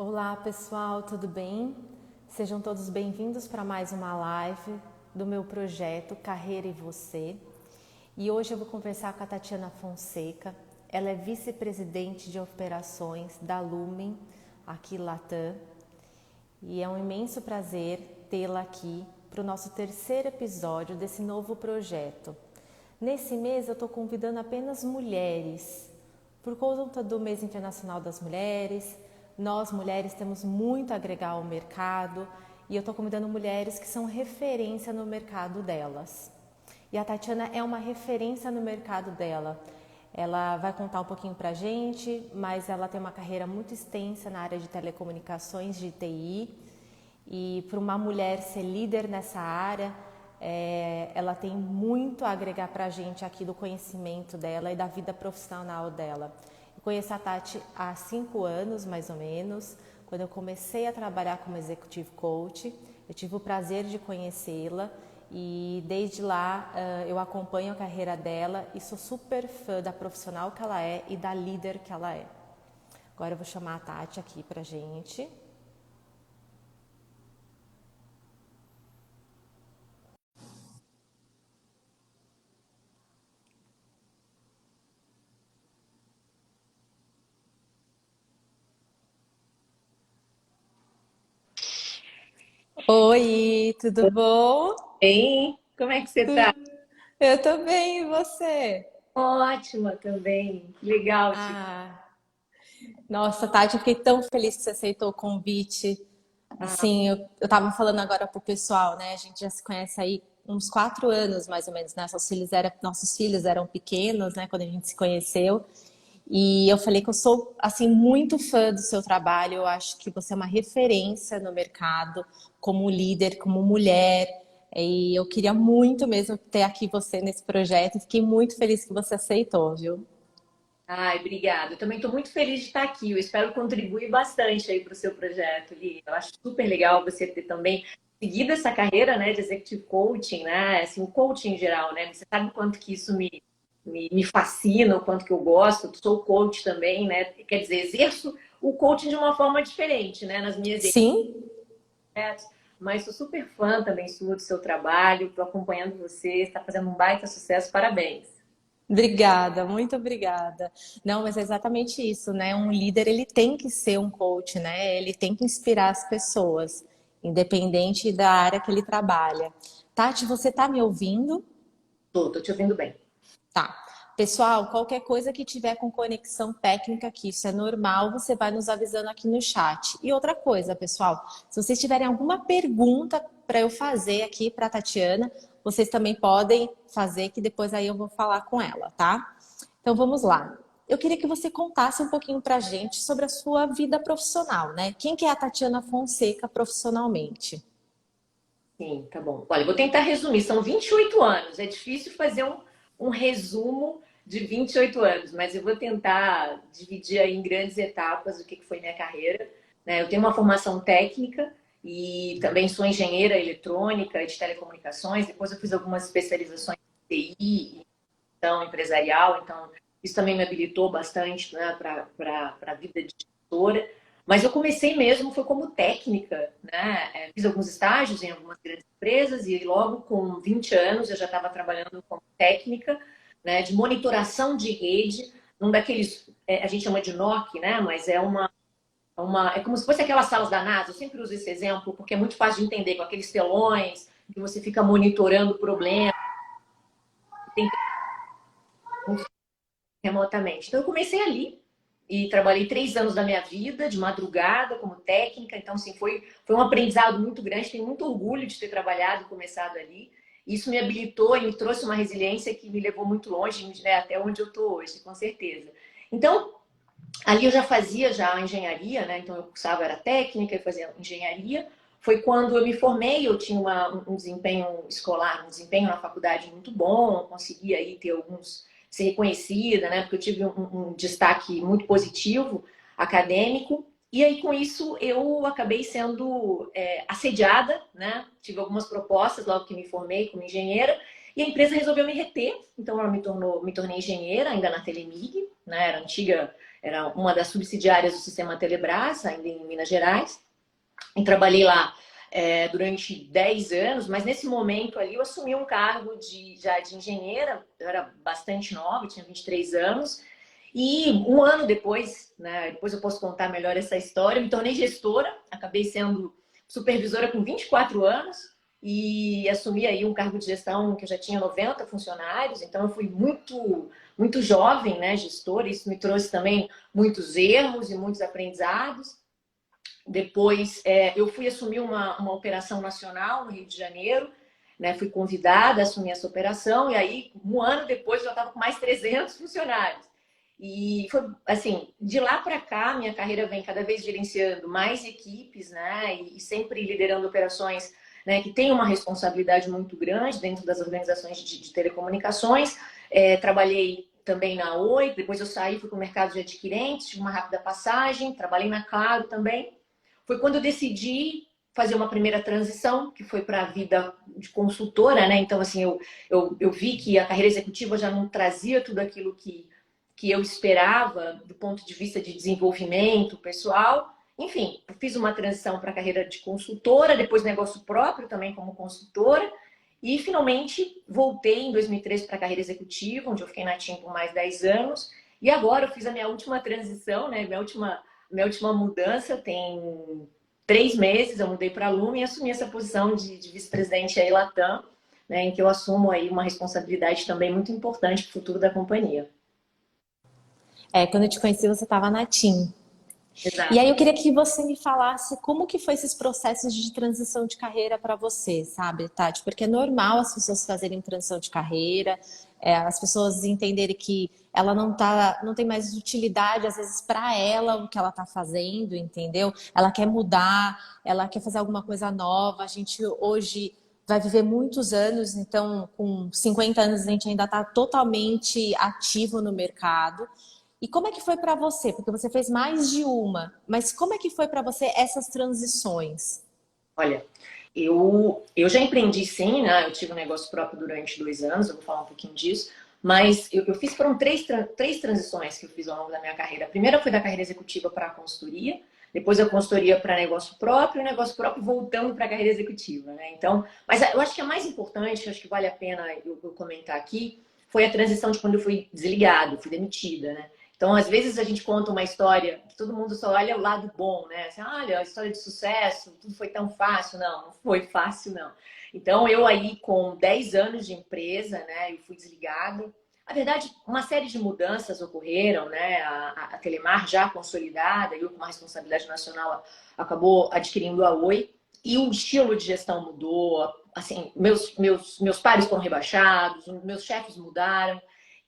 Olá pessoal, tudo bem? Sejam todos bem-vindos para mais uma live do meu projeto Carreira e Você. E hoje eu vou conversar com a Tatiana Fonseca. Ela é vice-presidente de operações da Lumen, aqui Latam. E é um imenso prazer tê-la aqui para o nosso terceiro episódio desse novo projeto. Nesse mês eu estou convidando apenas mulheres, por conta do Mês Internacional das Mulheres. Nós, mulheres, temos muito a agregar ao mercado e eu estou convidando mulheres que são referência no mercado delas. E a Tatiana é uma referência no mercado dela. Ela vai contar um pouquinho pra gente, mas ela tem uma carreira muito extensa na área de telecomunicações, de TI. E para uma mulher ser líder nessa área, ela tem muito a agregar para a gente aqui do conhecimento dela e da vida profissional dela. Eu conheço a Tati há 5 anos, mais ou menos, quando eu comecei a trabalhar como Executive Coach. Eu tive o prazer de conhecê-la e desde lá eu acompanho a carreira dela e sou super fã da profissional que ela é e da líder que ela é. Agora eu vou chamar a Tati aqui pra gente. Oi, tudo bom? Bem, como é que você tá? Eu tô bem, e você? Ótima também. Legal, tipo. Ah, nossa, Tati, eu fiquei tão feliz que você aceitou o convite. Ah, Assim, eu tava falando agora pro pessoal, né? A gente já se conhece aí uns 4 anos, mais ou menos, né? Nossos filhos eram pequenos, né? Quando a gente se conheceu. E eu falei que eu sou, assim, muito fã do seu trabalho. Eu acho que você é uma referência no mercado, como líder, como mulher. E eu queria muito mesmo ter aqui você nesse projeto. Fiquei muito feliz que você aceitou, viu? ai, obrigada. Eu também estou muito feliz de estar aqui. Eu espero contribuir bastante aí para o seu projeto, Li. Eu acho super legal você ter também seguido essa carreira, né, de executive coaching, né, assim, o coaching em geral, né? Você sabe o quanto que isso me fascina, o quanto que eu gosto. Eu sou coach também, né? Quer dizer, exerço o coaching de uma forma diferente, né, nas minhas Sim, projetos, mas sou super fã também sua do seu trabalho, estou acompanhando você, está fazendo um baita sucesso, parabéns. obrigada, muito obrigada. Não, mas é exatamente isso, né? Um líder, ele tem que ser um coach, né? Ele tem que inspirar as pessoas, independente da área que ele trabalha. Tati, você tá me ouvindo? Tô te ouvindo bem. Tá. Pessoal, qualquer coisa que tiver com conexão técnica, que isso é normal, você vai nos avisando aqui no chat. E outra coisa, pessoal, se vocês tiverem alguma pergunta para eu fazer aqui para a Tatiana, vocês também podem fazer, que depois aí eu vou falar com ela, tá? Então vamos lá. Eu queria que você contasse um pouquinho para a gente sobre a sua vida profissional, né? Quem que é a Tatiana Fonseca profissionalmente? Sim, tá bom. Olha, vou tentar resumir. São 28 anos. É difícil fazer um resumo de 28 anos, mas eu vou tentar dividir aí em grandes etapas o que foi minha carreira, né? Eu tenho uma formação técnica e também sou engenheira eletrônica e de telecomunicações. Depois eu fiz algumas especializações em TI, então empresarial. Então, isso também me habilitou bastante, né, para a vida de gestora. Mas eu comecei mesmo, foi como técnica, né? Fiz alguns estágios em algumas grandes empresas e logo com 20 anos eu já estava trabalhando como técnica, né, de monitoração de rede, num daqueles, a gente chama de NOC, né? Mas é como se fosse aquelas salas da NASA. Eu sempre uso esse exemplo porque é muito fácil de entender, com aqueles telões que você fica monitorando o problema, tem remotamente. Então, eu comecei ali e trabalhei 3 anos da minha vida, de madrugada, como técnica. Então, assim, foi um aprendizado muito grande. Tenho muito orgulho de ter trabalhado e começado ali. Isso me habilitou e me trouxe uma resiliência que me levou muito longe, né, até onde eu estou hoje, com certeza. Então, ali eu já fazia já a engenharia, né? Então, eu cursava, era técnica e fazia engenharia. Foi quando eu me formei, eu tinha um desempenho escolar, um desempenho na faculdade muito bom, consegui aí ter alguns ser reconhecida, né? Porque eu tive um destaque muito positivo acadêmico. E aí, com isso, eu acabei sendo assediada, né? Tive algumas propostas logo que me formei como engenheira, e a empresa resolveu me reter. Então, ela me tornei engenheira, ainda na Telemig, né? Era antiga, era uma das subsidiárias do sistema Telebrás, ainda em Minas Gerais. E trabalhei lá durante 10 anos, mas nesse momento ali eu assumi um cargo já de engenheira, eu era bastante nova, eu tinha 23 anos, e um ano depois, né, depois eu posso contar melhor essa história, eu me tornei gestora, acabei sendo supervisora com 24 anos, e assumi aí um cargo de gestão que eu já tinha 90 funcionários, então eu fui muito jovem, né, gestora, isso me trouxe também muitos erros e muitos aprendizados. Depois, eu fui assumir uma operação nacional no Rio de Janeiro, né? Fui convidada a assumir essa operação, e aí, um ano depois, eu já estava com mais 300 funcionários. E foi assim, de lá para cá, minha carreira vem cada vez gerenciando mais equipes, né? E sempre liderando operações, né, que têm uma responsabilidade muito grande dentro das organizações de telecomunicações. Trabalhei também na Oi, depois eu saí, fui para o mercado de adquirentes, tive uma rápida passagem, trabalhei na Claro também. Foi quando eu decidi fazer uma primeira transição, que foi para a vida de consultora, né? Então, assim, eu vi que a carreira executiva já não trazia tudo aquilo que eu esperava do ponto de vista de desenvolvimento pessoal. Enfim, eu fiz uma transição para a carreira de consultora, depois negócio próprio também como consultora, e finalmente voltei em 2013 para a carreira executiva, onde eu fiquei na TIM por mais 10 anos. E agora eu fiz a minha última transição, né? Minha última mudança tem 3 meses, eu mudei para a Lume e assumi essa posição de vice-presidente aí Latam, né, em que eu assumo aí uma responsabilidade também muito importante para o futuro da companhia. Quando eu te conheci, você estava na TIM. E aí Exato. eu queria que você me falasse como que foi esses processos de transição de carreira para você, sabe, Tati? Porque é normal as pessoas fazerem transição de carreira, as pessoas entenderem que ela não tem mais utilidade, às vezes, para ela o que ela está fazendo, entendeu? Ela quer mudar, ela quer fazer alguma coisa nova. A gente hoje vai viver muitos anos, então com 50 anos a gente ainda está totalmente ativo no mercado. E como é que foi para você? Porque você fez mais de uma, mas como é que foi para você essas transições? Olha, eu já empreendi sim, né? Eu tive um negócio próprio durante 2 anos, eu vou falar um pouquinho disso, mas foram três transições que eu fiz ao longo da minha carreira. A primeira foi da carreira executiva para a consultoria, depois a consultoria para negócio próprio, e o negócio próprio voltando para a carreira executiva, né? Então, mas eu acho que a mais importante, acho que vale a pena eu comentar aqui, foi a transição de quando eu fui desligado, fui demitida, né? Então, às vezes a gente conta uma história que todo mundo só olha o lado bom, né? Assim, olha, a história de sucesso, tudo foi tão fácil. Não, não foi fácil, não. Então, eu aí com 10 anos de empresa, né, eu fui desligada. Na verdade, uma série de mudanças ocorreram, né? A Telemar já consolidada, eu com uma responsabilidade nacional acabou adquirindo a Oi. E o estilo de gestão mudou, assim, meus pares foram rebaixados, meus chefes mudaram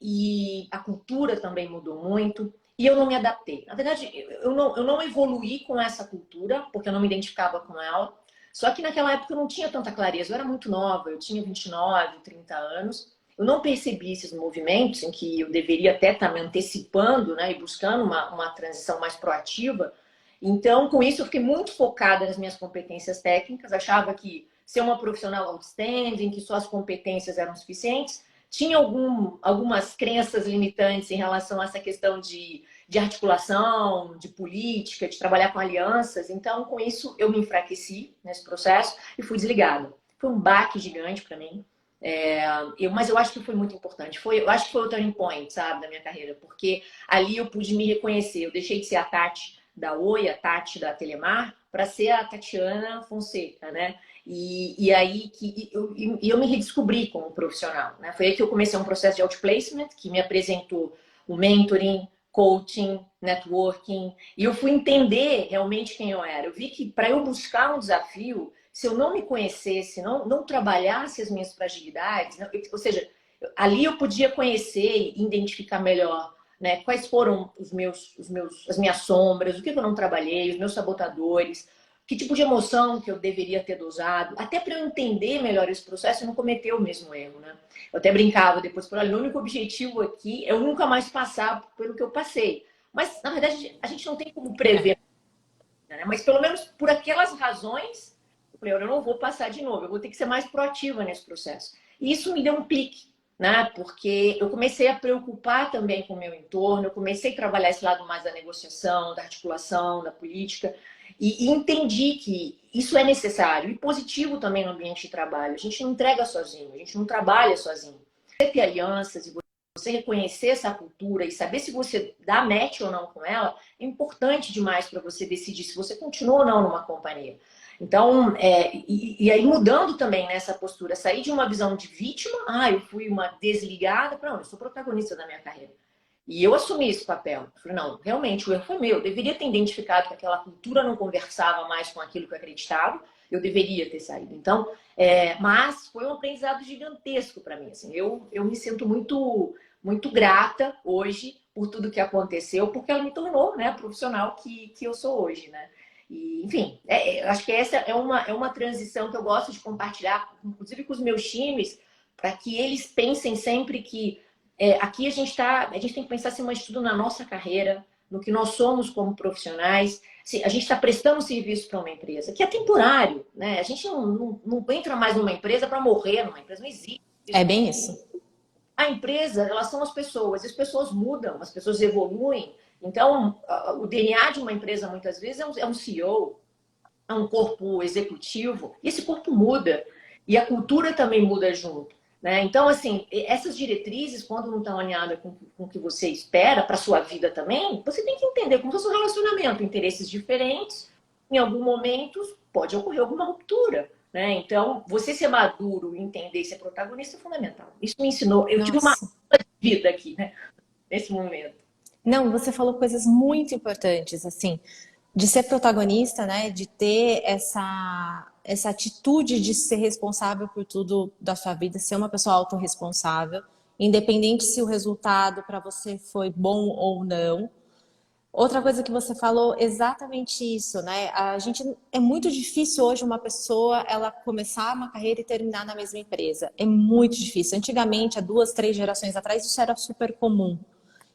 e a cultura também mudou muito e eu não me adaptei. Na verdade, eu não evoluí com essa cultura, porque eu não me identificava com ela. Só que naquela época eu não tinha tanta clareza, eu era muito nova, eu tinha 29, 30 anos. Eu não percebi esses movimentos em que eu deveria até estar me antecipando, né, e buscando uma transição mais proativa. Então, com isso, eu fiquei muito focada nas minhas competências técnicas, achava que ser uma profissional outstanding, que só as competências eram suficientes. Tinha algumas crenças limitantes em relação a essa questão de articulação, de política, de trabalhar com alianças. Então, com isso, eu me enfraqueci nesse processo e fui desligada. Foi um baque gigante para mim. Mas eu acho que foi muito importante. Eu acho que foi o turning point, sabe, da minha carreira, porque ali eu pude me reconhecer. Eu deixei de ser a Tati da Oi, a Tati da Telemar, para ser a Tatiana Fonseca, né? E aí que eu me redescobri como profissional, né? Foi aí que eu comecei um processo de outplacement que me apresentou o mentoring, coaching, networking, e eu fui entender realmente quem eu era. Eu vi que para eu buscar um desafio, se eu não me conhecesse, não trabalhasse as minhas fragilidades, né? Ou seja, ali eu podia conhecer e identificar melhor, né, quais foram as minhas sombras, o que eu não trabalhei, os meus sabotadores, que tipo de emoção que eu deveria ter dosado, até para eu entender melhor esse processo e não cometer o mesmo erro, né? Eu até brincava depois, por olha, o único objetivo aqui é eu nunca mais passar pelo que eu passei. Mas, na verdade, a gente não tem como prever, né? Mas pelo menos por aquelas razões, eu falei, eu não vou passar de novo, eu vou ter que ser mais proativa nesse processo. E isso me deu um clique, né? Porque eu comecei a preocupar também com o meu entorno, eu comecei a trabalhar esse lado mais da negociação, da articulação, da política, e entendi que isso é necessário e positivo também no ambiente de trabalho. A gente não entrega sozinho, a gente não trabalha sozinho. Você ter alianças e você reconhecer essa cultura e saber se você dá match ou não com ela é importante demais para você decidir se você continua ou não numa companhia. Então, e aí mudando também nessa postura, sair de uma visão de vítima, eu fui uma desligada, para não, eu sou protagonista da minha carreira. E eu assumi esse papel. Eu falei, não, realmente o erro foi meu. Eu deveria ter identificado que aquela cultura não conversava mais com aquilo que eu acreditava. Eu deveria ter saído. Então, mas foi um aprendizado gigantesco para mim. Assim, eu me sinto muito grata hoje por tudo que aconteceu, porque ela me tornou, né, a profissional que eu sou hoje, né? E, enfim, acho que essa é uma transição que eu gosto de compartilhar, inclusive com os meus times, para que eles pensem sempre que aqui a gente tem que pensar acima de tudo na nossa carreira, no que nós somos como profissionais. Assim, a gente está prestando serviço para uma empresa, que é temporário, né? A gente não entra mais numa empresa para morrer numa empresa, não existe. É bem isso. A empresa, elas são as pessoas, e as pessoas mudam, as pessoas evoluem. Então, o DNA de uma empresa, muitas vezes, é um CEO, é um corpo executivo, e esse corpo muda. E a cultura também muda junto. Né? Então, assim, essas diretrizes, quando não estão alinhadas com o que você espera para a sua vida também, você tem que entender como é o seu relacionamento, interesses diferentes, em algum momento pode ocorrer alguma ruptura. Né? Então, você ser maduro e entender ser protagonista é fundamental. Isso me ensinou, eu tive uma Nossa. vida aqui, né? Nesse momento. Não, você falou coisas muito importantes, assim, de ser protagonista, né? De ter essa atitude de ser responsável por tudo da sua vida, ser uma pessoa autorresponsável, independente se o resultado para você foi bom ou não. Outra coisa que você falou, exatamente isso, né? A gente é muito difícil hoje uma pessoa ela começar uma carreira e terminar na mesma empresa. É muito difícil. Antigamente, há 2, 3 gerações atrás, isso era super comum.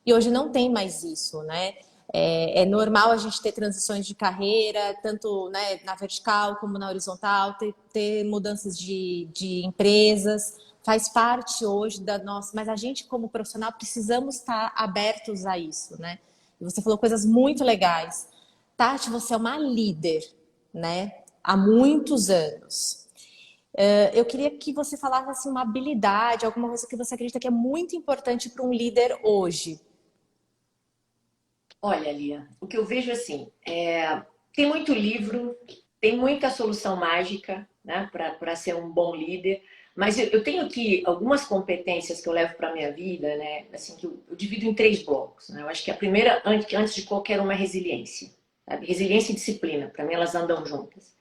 E hoje não tem mais isso, né? É normal a gente ter transições de carreira, tanto, né, na vertical como na horizontal, ter mudanças de empresas. Faz parte hoje da nossa. Mas a gente, como profissional, precisamos estar abertos a isso, né? E você falou coisas muito legais. Tati, você é uma líder, né? Há muitos anos. Eu queria que você falasse assim, uma habilidade, alguma coisa que você acredita que é muito importante para um líder hoje. Olha, Lia, o que eu vejo assim, tem muito livro, tem muita solução mágica, né, para ser um bom líder, mas eu tenho aqui algumas competências que eu levo para a minha vida, né, assim, que eu divido em 3 blocos. Né? Eu acho que a primeira, antes de qualquer uma, é resiliência. Sabe? Resiliência e disciplina, para mim elas andam juntas.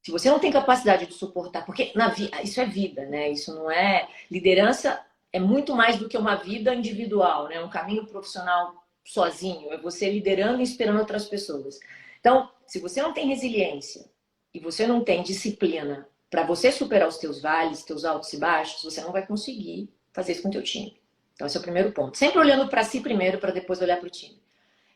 Se você não tem capacidade de suportar, porque isso é vida, né? Isso não é liderança, é muito mais do que uma vida individual, né? Um caminho profissional sozinho, é você liderando e inspirando outras pessoas. Então, se você não tem resiliência e você não tem disciplina para você superar os teus vales, teus altos e baixos, você não vai conseguir fazer isso com o teu time. Então, esse é o primeiro ponto. Sempre olhando para si primeiro, para depois olhar para o time.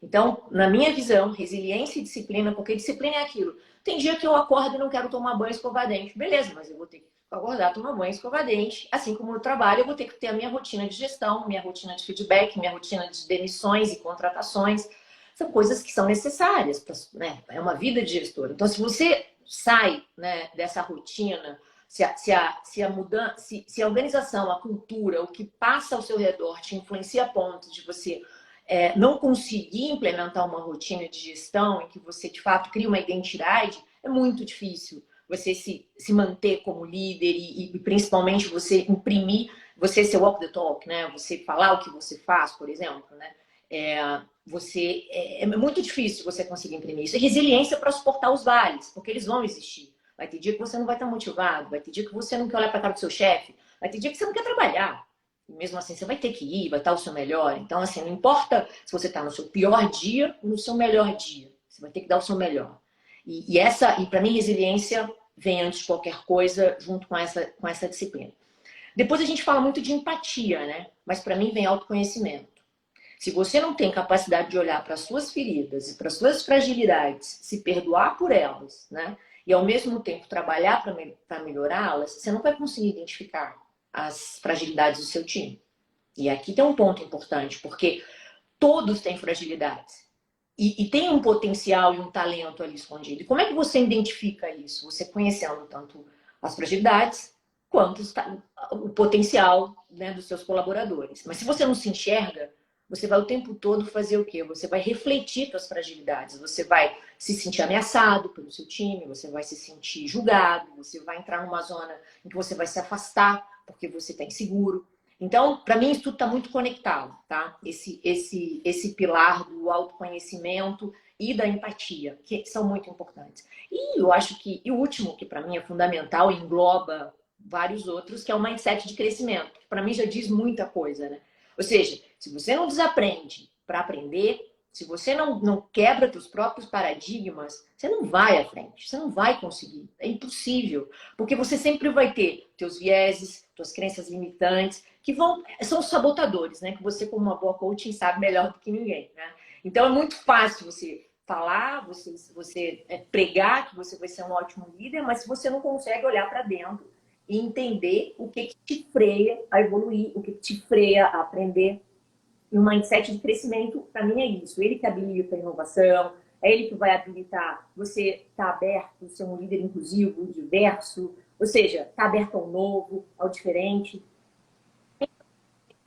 Então, na minha visão, resiliência e disciplina, porque disciplina é aquilo. Tem dia que eu acordo e não quero tomar banho e escovar dente. Beleza, mas eu vou ter que acordar, tomar banho e escovar dente. Assim como no trabalho, eu vou ter que ter a minha rotina de gestão, minha rotina de feedback, minha rotina de demissões e contratações. São coisas que são necessárias, né? É uma vida de gestor. Então, se você sai, né, dessa rotina, se a organização, a cultura, o que passa ao seu redor te influencia a ponto de você não conseguir implementar uma rotina de gestão em que você, de fato, cria uma identidade, é muito difícil você se manter como líder e principalmente você imprimir, você ser walk the talk, né? Você falar o que você faz, por exemplo, né? É muito difícil você conseguir imprimir isso. E resiliência para suportar os vales, porque eles vão existir. Vai ter dia que você não vai estar motivado, vai ter dia que você não quer olhar para a cara do seu chefe, vai ter dia que você não quer trabalhar. Mesmo assim, você vai ter que ir, vai estar o seu melhor. Então, assim, não importa se você está no seu pior dia ou no seu melhor dia. Você vai ter que dar o seu melhor. E para mim, resiliência vem antes de qualquer coisa, junto com essa disciplina. Depois a gente fala muito de empatia, né? Mas para mim vem autoconhecimento. Se você não tem capacidade de olhar para as suas feridas e para as suas fragilidades, se perdoar por elas, né? E ao mesmo tempo trabalhar para melhorá-las, você não vai conseguir identificar as fragilidades do seu time. E aqui tem um ponto importante, porque todos têm fragilidades. E tem um potencial e um talento ali escondido. E como é que você identifica isso? Você conhecendo tanto as fragilidades quanto o potencial, né, dos seus colaboradores. Mas se você não se enxerga, você vai o tempo todo fazer o quê? Você vai refletir suas fragilidades. Você vai se sentir ameaçado pelo seu time, você vai se sentir julgado, você vai entrar numa zona em que você vai se afastar porque você está inseguro. Então, para mim, isso tudo está muito conectado, tá? Esse pilar do autoconhecimento e da empatia, que são muito importantes. E eu acho que, e o último, que para mim é fundamental e engloba vários outros, que é o mindset de crescimento, que para mim já diz muita coisa, né? Ou seja, se você não desaprende para aprender, se você não quebra seus próprios paradigmas, você não vai à frente, você não vai conseguir. É impossível. Porque você sempre vai ter teus vieses, tuas crenças limitantes, que são os sabotadores, né? Que você, como uma boa coaching, sabe melhor do que ninguém, né? Então é muito fácil você falar, você pregar que você vai ser um ótimo líder, mas se você não consegue olhar para dentro e entender o que te freia a evoluir, o que te freia a aprender. E o mindset de crescimento, para mim, é isso. Ele que habilita a inovação, é ele que vai habilitar você estar aberto, ser um líder inclusivo, diverso, ou seja, estar aberto ao novo, ao diferente. Tem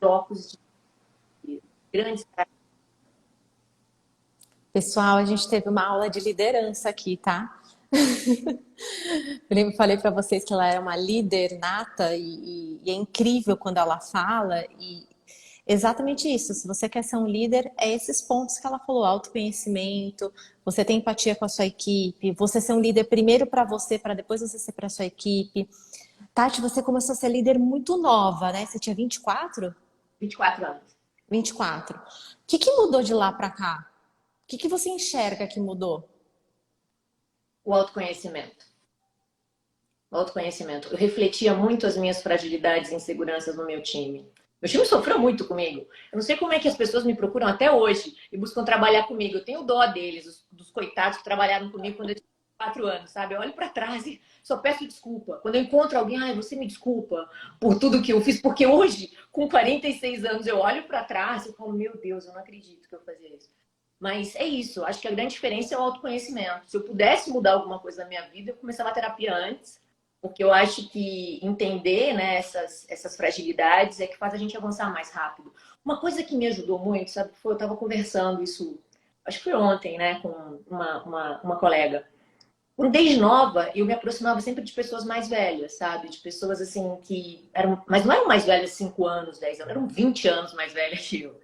blocos de grandes... Pessoal, a gente teve uma aula de liderança aqui, tá? Eu falei para vocês que ela é uma líder nata e é incrível quando ela fala e exatamente isso. Se você quer ser um líder, é esses pontos que ela falou: autoconhecimento, você ter empatia com a sua equipe, você ser um líder primeiro para você, para depois você ser para sua equipe. Tati, você começou a ser líder muito nova, né? Você tinha 24? 24 anos. 24. O que mudou de lá para cá? O que você enxerga que mudou? O autoconhecimento. O autoconhecimento. Eu refletia muito as minhas fragilidades e inseguranças no meu time. Meu time sofreu muito comigo. Eu não sei como é que as pessoas me procuram até hoje e buscam trabalhar comigo. Eu tenho dó deles, dos coitados que trabalharam comigo quando eu tinha 4 anos, sabe? Eu olho para trás e só peço desculpa. Quando eu encontro alguém, ai, você me desculpa por tudo que eu fiz, porque hoje, com 46 anos, eu olho para trás e falo, meu Deus, eu não acredito que eu fazia isso. Mas é isso, acho que a grande diferença é o autoconhecimento. Se eu pudesse mudar alguma coisa na minha vida, eu começava a terapia antes, porque eu acho que entender, né, essas fragilidades é que faz a gente avançar mais rápido. Uma coisa que me ajudou muito, sabe, foi eu estava conversando isso, acho que foi ontem, né, com uma colega. Desde nova, eu me aproximava sempre de pessoas mais velhas, sabe? De pessoas assim que eram, mas não eram mais velhas 5 anos, 10 anos, eram 20 anos mais velhas que eu.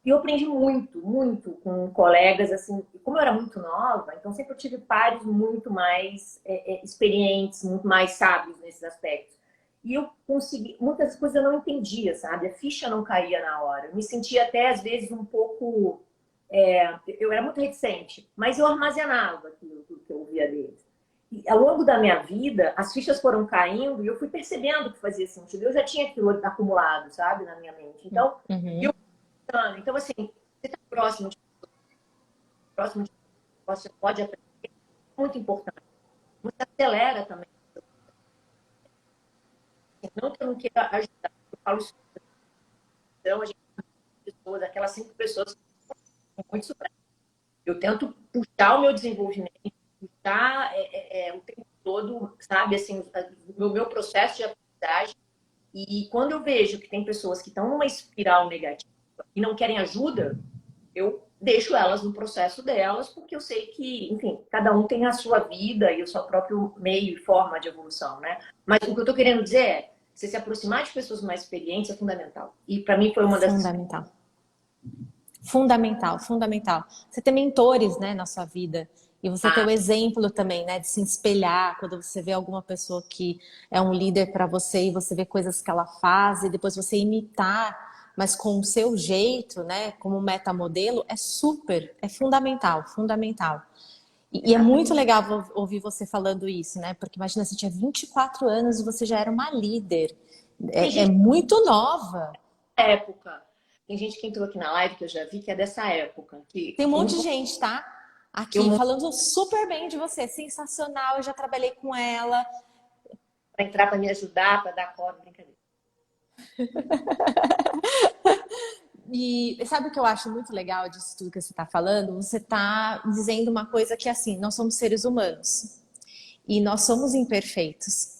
E eu aprendi muito, muito com colegas, assim, e como eu era muito nova, então sempre eu tive pares muito mais experientes, muito mais sábios nesses aspectos. E eu consegui, muitas coisas eu não entendia, sabe? A ficha não caía na hora. Eu me sentia até, às vezes, um pouco... eu era muito reticente, mas eu armazenava aquilo que eu ouvia deles. E ao longo da minha vida, as fichas foram caindo e eu fui percebendo que fazia sentido. Eu já tinha aquilo acumulado, sabe, na minha mente. Então, Uhum. então, assim, você está próximo de você pode aprender, é muito importante. Você acelera também. Não que eu não queira ajudar, eu falo isso. Então, a gente tem pessoas, aquelas 5 pessoas que são muito superadas. Eu tento puxar o meu desenvolvimento, puxar o tempo todo, sabe, assim, o meu processo de aprendizagem. E quando eu vejo que tem pessoas que estão numa espiral negativa e não querem ajuda, eu deixo elas no processo delas, porque eu sei que, enfim, cada um tem a sua vida e o seu próprio meio e forma de evolução, né? Mas o que eu tô querendo dizer é, você se aproximar de pessoas mais experientes é fundamental. E para mim foi uma das... Fundamental. Fundamental, fundamental. Você ter mentores, né, na sua vida. E você ter o exemplo também, né, de se espelhar quando você vê alguma pessoa que é um líder para você e você vê coisas que ela faz e depois você imitar, mas com o seu jeito, né, como metamodelo, é super, é fundamental, fundamental. E é muito legal ouvir você falando isso, né, porque imagina, você tinha 24 anos e você já era uma líder. É muito nova. Época. Tem gente que entrou aqui na live que eu já vi que é dessa época. Tem um monte de gente, tá? Aqui falando super bem de você, sensacional. Eu já trabalhei com ela. Para entrar para me ajudar, para dar corda, brincadeira. E sabe o que eu acho muito legal disso tudo que você está falando? Você está dizendo uma coisa que, assim, nós somos seres humanos e nós somos imperfeitos.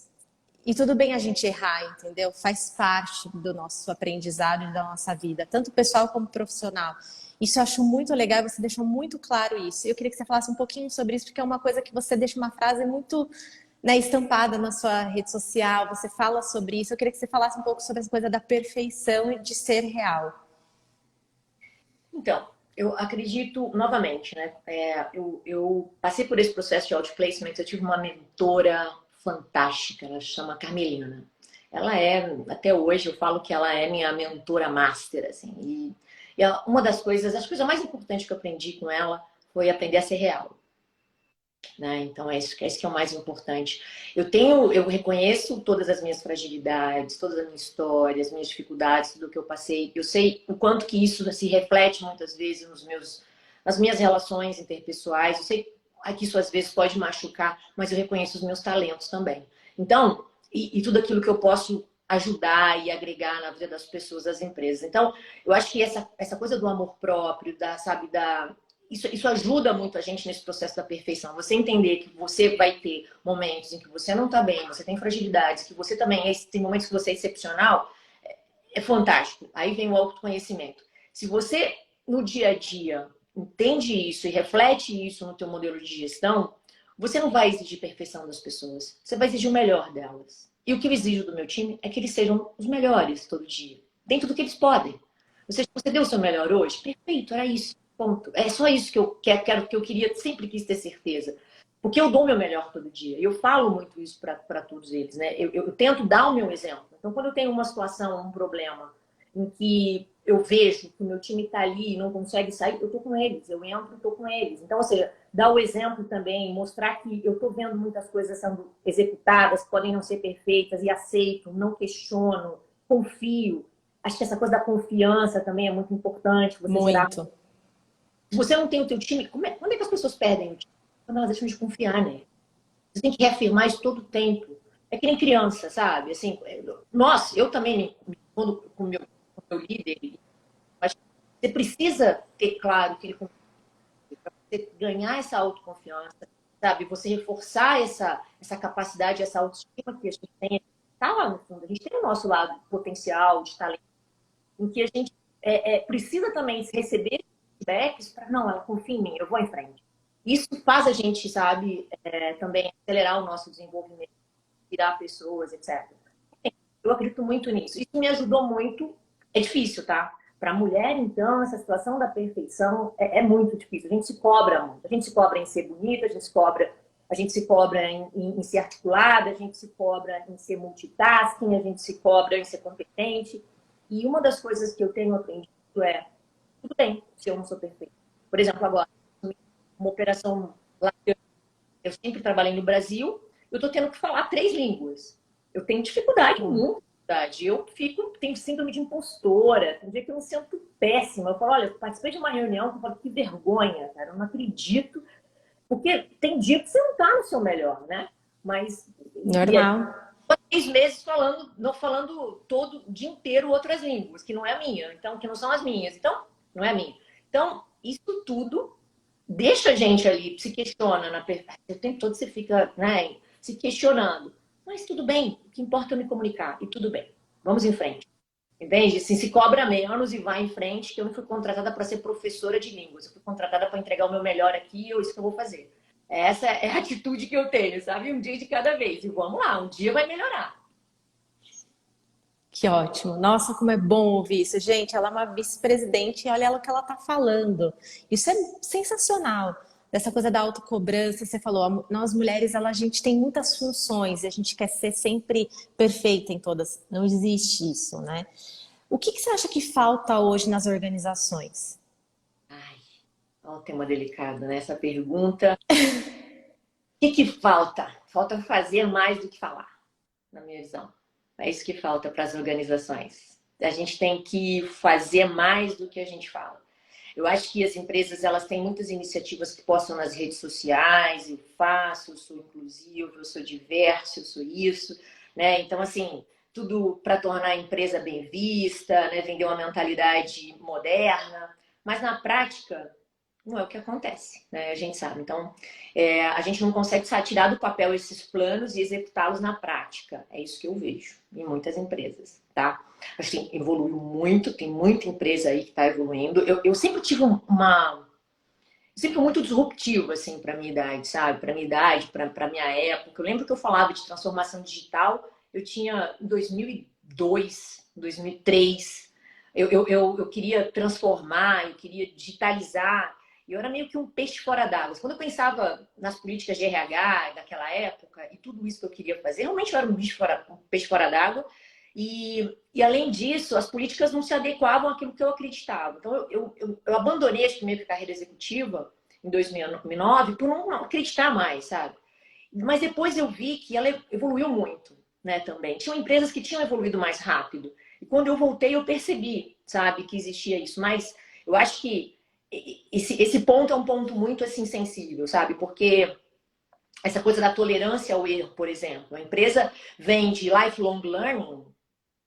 E tudo bem a gente errar, entendeu? Faz parte do nosso aprendizado e da nossa vida, tanto pessoal como profissional. Isso eu acho muito legal, você deixou muito claro isso. Eu queria que você falasse um pouquinho sobre isso, porque é uma coisa que você deixa uma frase muito, né, estampada na sua rede social, você fala sobre isso. Eu queria que você falasse um pouco sobre essa coisa da perfeição e de ser real. Então, eu acredito, novamente, né? Eu passei por esse processo de outplacement, eu tive uma mentora fantástica, ela chama Carmelina. Ela é, até hoje, eu falo que ela é minha mentora master, assim. Uma das coisas, as coisas mais importantes que eu aprendi com ela foi aprender a ser real. Né? Então é isso que é o mais importante. Eu reconheço todas as minhas fragilidades, toda a minha história, as minhas dificuldades, tudo que eu passei. Eu sei o quanto que isso se reflete muitas vezes nas minhas relações interpessoais. Eu sei que isso às vezes pode machucar, mas eu reconheço os meus talentos também. Então, e tudo aquilo que eu posso ajudar e agregar na vida das pessoas, das empresas. Então, eu acho que essa coisa do amor próprio, isso ajuda muito a gente nesse processo da perfeição. Você entender que você vai ter momentos em que você não está bem, você tem fragilidades, que você também tem momentos que você é excepcional, é fantástico. Aí vem o autoconhecimento. Se você, no dia a dia, entende isso e reflete isso no teu modelo de gestão, você não vai exigir perfeição das pessoas. Você vai exigir o melhor delas. E o que eu exijo do meu time é que eles sejam os melhores todo dia, dentro do que eles podem. Ou seja, você deu o seu melhor hoje? Perfeito, era isso. Ponto. É só isso que eu quero, que eu queria, sempre quis ter certeza. Porque eu dou o meu melhor todo dia. Eu falo muito isso para todos eles, né? Eu tento dar o meu exemplo. Então, quando eu tenho uma situação, um problema, em que eu vejo que o meu time está ali e não consegue sair, eu estou com eles, eu entro e estou com eles. Então, ou seja, dar o exemplo também, mostrar que eu estou vendo muitas coisas sendo executadas, podem não ser perfeitas, e aceito, não questiono, confio. Acho que essa coisa da confiança também é muito importante, você gerar. Muito. Se você não tem o teu time, quando é que as pessoas perdem o time? Quando elas deixam de confiar, né? Você tem que reafirmar isso todo o tempo. É que nem criança, sabe? Assim, eu também, quando com o meu líder, mas você precisa ter claro que ele para você ganhar essa autoconfiança, sabe? Você reforçar essa capacidade, essa autoestima que a gente tem. Tá lá no fundo, a gente tem o nosso lado potencial, de talento, em que a gente precisa também receber feedbacks para, não, ela confia em mim, eu vou em frente. Isso faz a gente, sabe, também acelerar o nosso desenvolvimento, virar pessoas, etc. Eu acredito muito nisso. Isso me ajudou muito. É difícil, tá? Para a mulher, então, essa situação da perfeição é muito difícil. A gente se cobra muito. A gente se cobra em ser bonita, a gente se cobra em ser articulada, a gente se cobra em ser multitasking, a gente se cobra em ser competente. E uma das coisas que eu tenho aprendido é, tudo bem se eu não sou perfeita. Por exemplo, agora, uma operação lá, eu sempre trabalhei no Brasil, eu estou tendo que falar 3 línguas. Eu tenho dificuldade, muita dificuldade. Tenho síndrome de impostora. Tem dia que eu me sinto péssima. Eu falo, olha, eu participei de uma reunião, eu falo, que vergonha, cara, eu não acredito. Porque tem dia que você não está no seu melhor, né? Mas. Normal. 3 meses falando todo o dia inteiro outras línguas, que não é a minha, então, que não são as minhas. Então, não é a minha. Então, isso tudo deixa a gente ali, se questiona o tempo todo você fica, né, se questionando. Mas tudo bem, o que importa é eu me comunicar. E tudo bem, vamos em frente. Entende? Assim, se cobra menos e vai em frente, que eu não fui contratada para ser professora de línguas. Eu fui contratada para entregar o meu melhor aqui, é isso que eu vou fazer. Essa é a atitude que eu tenho, sabe? Um dia de cada vez. E vamos lá, um dia vai melhorar. Que ótimo. Nossa, como é bom ouvir isso. Gente, ela é uma vice-presidente e olha o que ela está falando. Isso é sensacional. Dessa coisa da autocobrança, você falou, nós mulheres, a gente tem muitas funções e a gente quer ser sempre perfeita em todas. Não existe isso, né? O que que você acha que falta hoje nas organizações? Ai, é um tema delicado, né? Essa pergunta. O que falta? Falta fazer mais do que falar, na minha visão. É isso que falta para as organizações. A gente tem que fazer mais do que a gente fala. Eu acho que as empresas elas têm muitas iniciativas que postam nas redes sociais. Eu faço, eu sou inclusivo, eu sou diverso, eu sou isso, né? Então assim, tudo para tornar a empresa bem vista, né? Vender uma mentalidade moderna, mas na prática não é o que acontece, né? A gente sabe. Então, a gente não consegue tirar do papel esses planos e executá-los na prática. É isso que eu vejo em muitas empresas, tá? Assim, evoluiu muito, tem muita empresa aí que está evoluindo. Eu sempre tive sempre muito disruptivo, assim, para minha idade, sabe? Para minha idade, para minha época. Eu lembro que eu falava de transformação digital, eu tinha em 2002, 2003. Eu queria transformar, eu queria digitalizar. E eu era meio que um peixe fora d'água. Quando eu pensava nas políticas de RH daquela época e tudo isso que eu queria fazer, realmente eu era um peixe fora d'água. E além disso, as políticas não se adequavam àquilo que eu acreditava. Então, eu abandonei a minha carreira executiva em 2009 por não acreditar mais, sabe? Mas depois eu vi que ela evoluiu muito, né, também. Tinham empresas que tinham evoluído mais rápido. E quando eu voltei, eu percebi, sabe, que existia isso. Mas eu acho que esse ponto é um ponto muito, assim, sensível, sabe? Porque essa coisa da tolerância ao erro, por exemplo. A empresa vende lifelong learning,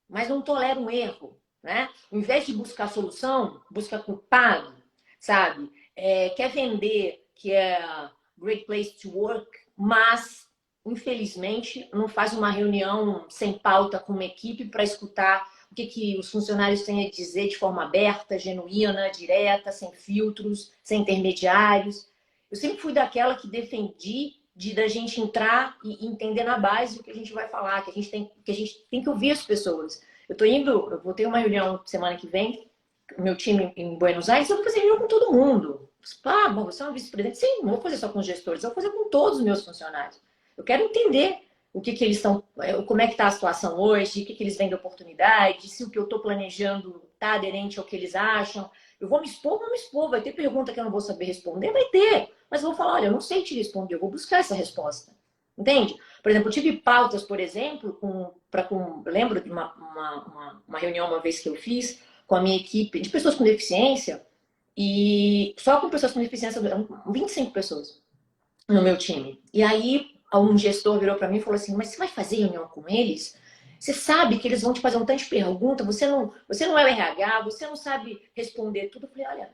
mas não tolera um erro, né? Ao invés de buscar solução, busca culpado, sabe? Quer vender que é great place to work, mas infelizmente não faz uma reunião sem pauta com uma equipe para escutar o que os funcionários têm a dizer de forma aberta, genuína, direta, sem filtros, sem intermediários. Eu sempre fui daquela que defendi da gente entrar e entender na base o que a gente vai falar, que a gente tem que ouvir as pessoas. Eu vou ter uma reunião semana que vem, meu time em Buenos Aires, eu vou fazer reunião com todo mundo. Ah, bom, você é uma vice-presidente? Sim, não vou fazer só com os gestores, eu vou fazer com todos os meus funcionários. Eu quero entender o que eles estão, como é que está a situação hoje, o que eles veem de oportunidade, se o que eu estou planejando está aderente ao que eles acham. Eu vou me expor, vou me expor. Vai ter pergunta que eu não vou saber responder? Vai ter. Mas eu vou falar, olha, eu não sei te responder, eu vou buscar essa resposta. Entende? Por exemplo, eu tive pautas, por exemplo, lembro de uma reunião uma vez que eu fiz com a minha equipe de pessoas com deficiência, e só com pessoas com deficiência, eram 25 pessoas no meu time. E aí, um gestor virou para mim e falou assim, mas você vai fazer reunião com eles? Você sabe que eles vão te fazer um tanto de pergunta, você não é o RH, você não sabe responder tudo. Eu falei, olha,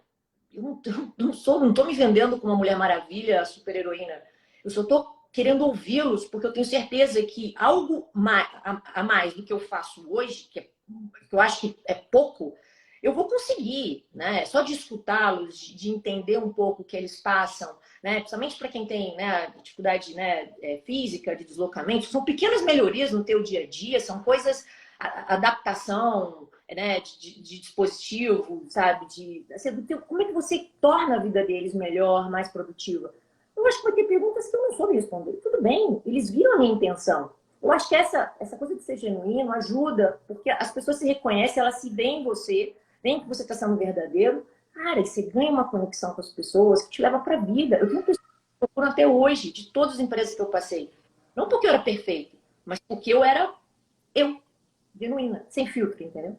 eu não tô me vendendo como uma Mulher Maravilha, super-heroína. Eu só tô querendo ouvi-los, porque eu tenho certeza que algo a mais do que eu faço hoje, que eu acho que é pouco, eu vou conseguir, né? Só de escutá-los, de entender um pouco o que eles passam, né? Principalmente para quem tem, né, dificuldade, né, física, de deslocamento, são pequenas melhorias no teu dia a dia, são coisas, adaptação, né, de dispositivo, sabe? Assim, como é que você torna a vida deles melhor, mais produtiva? Eu acho que vai ter perguntas que eu não soube responder. Tudo bem, eles viram a minha intenção. Eu acho que essa coisa de ser genuíno ajuda, porque as pessoas se reconhecem, elas se veem em você, veem que você está sendo verdadeiro. Cara, e você ganha uma conexão com as pessoas que te leva para a vida. Eu tenho pessoas que procuram até hoje, de todas as empresas que eu passei. Não porque eu era perfeito, mas porque eu era eu, genuína, sem filtro, entendeu?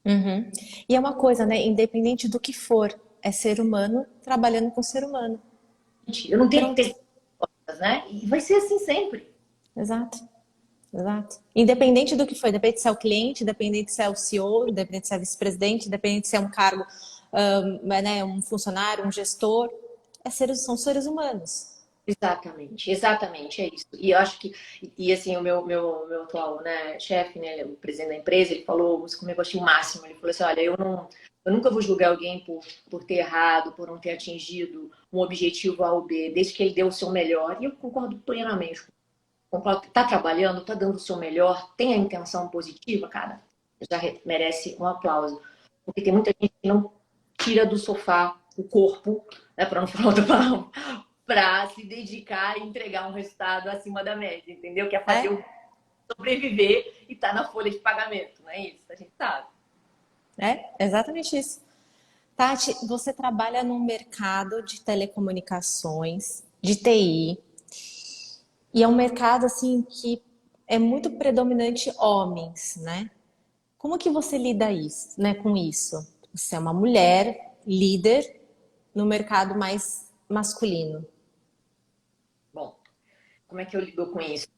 Uhum. E é uma coisa, né? Independente do que for, é ser humano trabalhando com ser humano. Eu não E tenho que pronto. ter respostas, né? E vai ser assim sempre. Exato. Exato. Independente do que for, independente se é o cliente, independente se é o CEO, independente se é vice-presidente, independente se é um cargo, né, um funcionário, um gestor, são seres humanos. Exatamente, exatamente, é isso. E eu acho que, assim, o meu atual, né, chefe, né, o presidente da empresa, ele falou isso comigo, eu achei o máximo. Ele falou assim: olha, eu nunca vou julgar alguém por ter errado, por não ter atingido um objetivo A ou B, desde que ele deu o seu melhor. E eu concordo plenamente. Concordo, tá trabalhando, tá dando o seu melhor, tem a intenção positiva, cara, já merece um aplauso. Porque tem muita gente que não tira do sofá o corpo, né, para não falar outra palavra, para se dedicar e entregar um resultado acima da média, entendeu? Que é fazer É, o sobreviver e tá na folha de pagamento, não é isso? A gente sabe. exatamente isso. Tati, você trabalha num mercado de telecomunicações, de TI, e é um mercado assim que é muito predominante homens, né? Como que você lida isso, né, com isso? Você é uma mulher líder no mercado mais masculino. Bom, como é que eu lido com isso?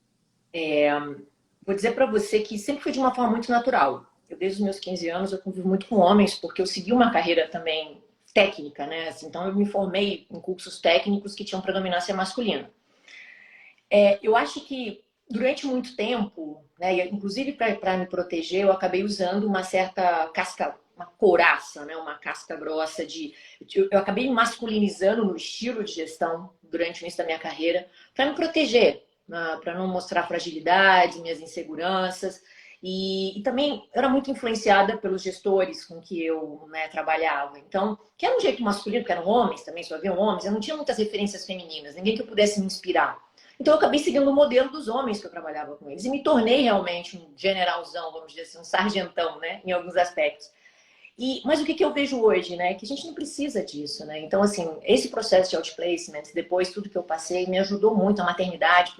Vou dizer para você que sempre foi de uma forma muito natural. Eu, desde os meus 15 anos, eu convivo muito com homens, porque eu segui uma carreira também técnica, né? Assim, então, eu me formei em cursos técnicos que tinham predominância masculina. Eu acho que, durante muito tempo, né, inclusive para me proteger, eu acabei usando uma certa casca, uma couraça, né, uma casca grossa eu acabei me masculinizando no estilo de gestão durante o início da minha carreira para me proteger, para não mostrar fragilidades, minhas inseguranças. E também eu era muito influenciada pelos gestores com que eu, né, trabalhava. Então, que era um jeito masculino, que eram homens também, só havia homens, eu não tinha muitas referências femininas, ninguém que eu pudesse me inspirar. Então, eu acabei seguindo o modelo dos homens que eu trabalhava com eles e me tornei realmente um generalzão, vamos dizer assim, um sargentão, né, em alguns aspectos. Mas o que eu vejo hoje, né? Que a gente não precisa disso, né? Então, assim, esse processo de outplacement, depois tudo que eu passei, me ajudou muito, a maternidade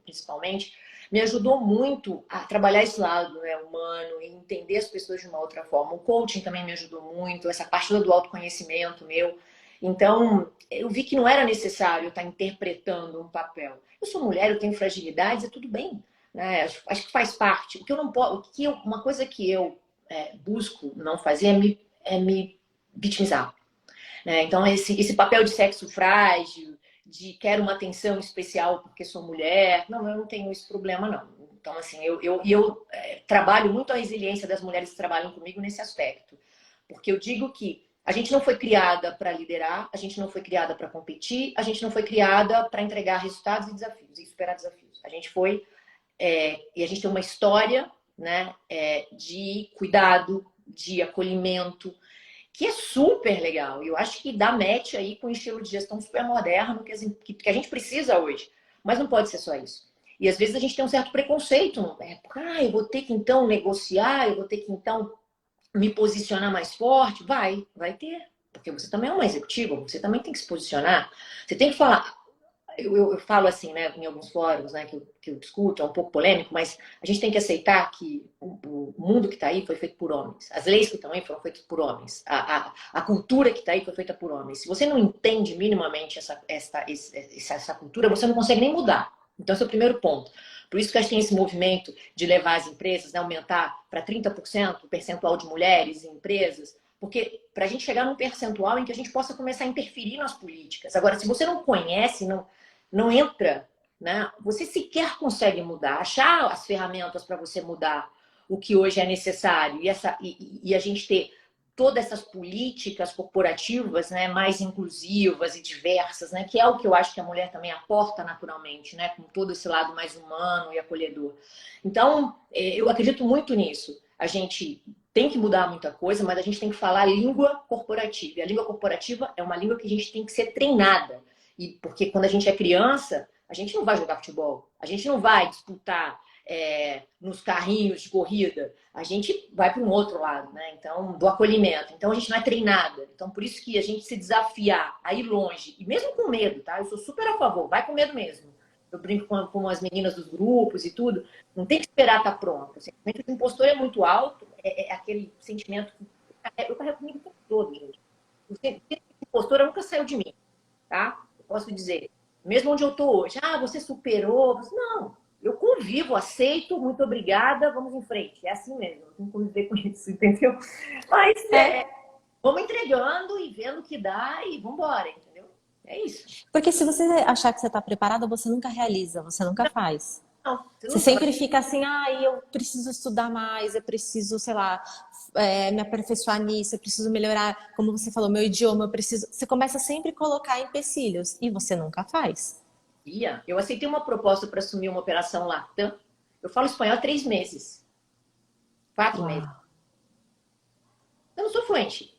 principalmente, me ajudou muito a trabalhar esse lado, né, humano e entender as pessoas de uma outra forma. O coaching também me ajudou muito, essa parte toda do autoconhecimento meu. Então, eu vi que não era necessário estar interpretando um papel. Eu sou mulher, eu tenho fragilidades, é tudo bem, né? Acho que faz parte. O que eu não posso, uma coisa que eu busco não fazer é me vitimizar, né? Então, esse papel de sexo frágil, de quero uma atenção especial porque sou mulher, não, eu não tenho esse problema, não. Então, assim, eu trabalho muito a resiliência das mulheres que trabalham comigo nesse aspecto. Porque eu digo que a gente não foi criada para liderar, a gente não foi criada para competir, a gente não foi criada para entregar resultados e desafios, e superar desafios. A gente foi, e a gente tem uma história, né, de cuidado, de acolhimento, que é super legal. E eu acho que dá match aí com um estilo de gestão super moderno que a gente precisa hoje. Mas não pode ser só isso. E às vezes a gente tem um certo preconceito. Eu vou ter que então negociar, eu vou ter que então me posicionar mais forte. Vai ter. Porque você também é uma executiva, você também tem que se posicionar. Você tem que falar. Eu falo assim, né, em alguns fóruns, né, que eu discuto, é um pouco polêmico, mas a gente tem que aceitar que o mundo que está aí foi feito por homens. As leis que estão aí foram feitas por homens. A cultura que está aí foi feita por homens. Se você não entende minimamente essa cultura, você não consegue nem mudar. Então, esse é o primeiro ponto. Por isso que a gente tem esse movimento de levar as empresas, né, aumentar para 30% o percentual de mulheres em empresas, porque para a gente chegar num percentual em que a gente possa começar a interferir nas políticas. Agora, se você não conhece, não entra, né? Você sequer consegue mudar, achar as ferramentas para você mudar o que hoje é necessário e a gente ter todas essas políticas corporativas, né, mais inclusivas e diversas, né, que é o que eu acho que a mulher também aporta naturalmente, né, com todo esse lado mais humano e acolhedor. Então, eu acredito muito nisso. A gente tem que mudar muita coisa, mas a gente tem que falar a língua corporativa. E a língua corporativa é uma língua que a gente tem que ser treinada. E porque quando a gente é criança, a gente não vai jogar futebol, a gente não vai disputar nos carrinhos de corrida, a gente vai para um outro lado, né? Então, do acolhimento. Então, a gente não é treinada. Então, por isso que a gente se desafiar a ir longe, e mesmo com medo, tá? Eu sou super a favor, vai com medo mesmo. Eu brinco com as meninas dos grupos e tudo. Não tem que esperar estar pronto. O sentimento de impostor é muito alto, aquele sentimento que eu carrego comigo o tempo todo, gente. O sentimento de impostor nunca saiu de mim, tá? Posso dizer, mesmo onde eu estou hoje, você superou. Não, eu convivo, aceito, muito obrigada, vamos em frente. É assim mesmo, eu tenho que conviver com isso, entendeu? Mas vamos entregando e vendo o que dá e vamos embora, entendeu? É isso. Porque se você achar que você está preparada, você nunca realiza, você nunca faz. Não, você sempre fica assim, eu preciso estudar mais, eu preciso, sei lá, me aperfeiçoar nisso, eu preciso melhorar, como você falou, meu idioma, eu preciso. Você começa sempre a colocar empecilhos e você nunca faz. Eu aceitei uma proposta para assumir uma operação Latam. Eu falo espanhol há 3 meses. 4 meses. Eu não sou fluente.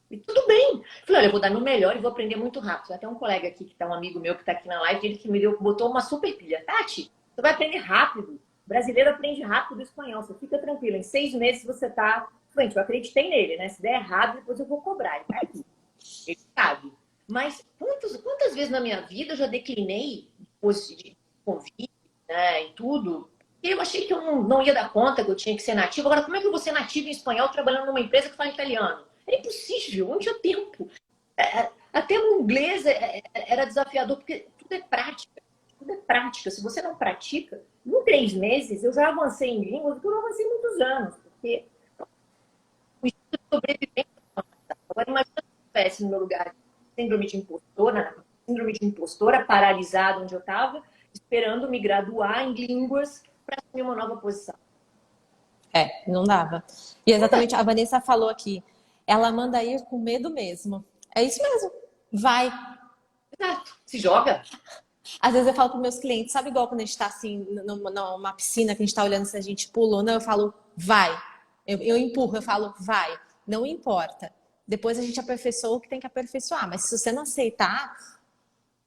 E tudo bem. Falei, olha, eu vou dar meu melhor e vou aprender muito rápido. Até um colega aqui, que tá um amigo meu que tá aqui na live, ele que botou uma super pilha. Tati, você vai aprender rápido. O brasileiro aprende rápido o espanhol. Você fica tranquila. Em 6 meses você tá fluente. Eu acreditei nele, né? Se der errado, depois eu vou cobrar. Ele sabe. Mas quantas vezes na minha vida eu já declinei de convite, né, e tudo, e eu achei que eu não ia dar conta, que eu tinha que ser nativo. Agora, como é que eu vou ser nativo em espanhol trabalhando numa empresa que fala italiano? Era impossível, não tinha tempo. Até o inglês era desafiador, porque tudo é prática. Tudo é prática. Se você não pratica, não 3 meses, eu já avancei em línguas, porque eu não avancei muitos anos. Porque o estudo de sobrevivência. Agora, imagina se eu estivesse no meu lugar de síndrome de impostora, paralisada onde eu estava, esperando me graduar em línguas para assumir uma nova posição. Não dava. E exatamente a Vanessa falou aqui, ela manda ir com medo mesmo. É isso mesmo. Vai. Exato. Se joga. Às vezes eu falo para meus clientes, sabe igual quando a gente está assim, numa piscina, que a gente está olhando se a gente pula ou não, eu falo, vai. Eu empurro, eu falo, vai. Não importa. Depois a gente aperfeiçoa o que tem que aperfeiçoar. Mas se você não aceitar,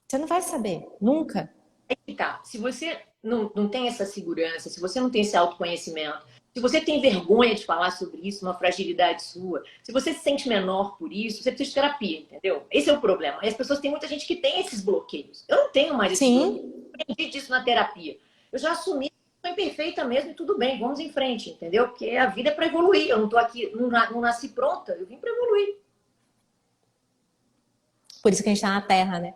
você não vai saber. Nunca. É que tá. Se você não tem essa segurança, se você não tem esse autoconhecimento, se você tem vergonha de falar sobre isso, uma fragilidade sua, se você se sente menor por isso, você precisa de terapia, entendeu? Esse é o problema. E as pessoas, tem muita gente que tem esses bloqueios. Eu não tenho mais esses bloqueios. Sim. Eu aprendi disso na terapia. Eu já assumi, sou imperfeita mesmo e tudo bem, vamos em frente, entendeu? Porque a vida é para evoluir. Eu não tô aqui, não nasci pronta, eu vim para evoluir. Por isso que a gente tá na Terra, né?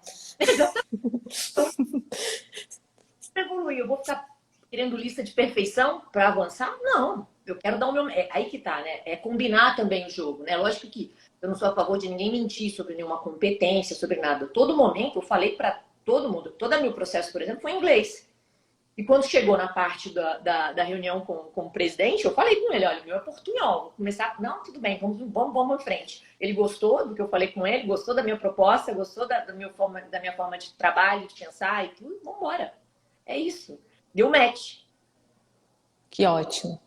Evoluir, eu vou ficar querendo lista de perfeição para avançar? Não, eu quero dar o meu. É aí que tá, né? É combinar também o jogo, né? Lógico que eu não sou a favor de ninguém mentir sobre nenhuma competência, sobre nada. Todo momento eu falei para todo mundo, todo o meu processo, por exemplo, foi em inglês. E quando chegou na parte da reunião com o presidente, eu falei com ele: olha, o meu é portunhol, vou começar. Não, tudo bem, vamos em frente. Ele gostou do que eu falei com ele, gostou da minha proposta, gostou da minha forma de trabalho, de pensar e tudo, vamos embora. É isso. Deu match. Que ótimo.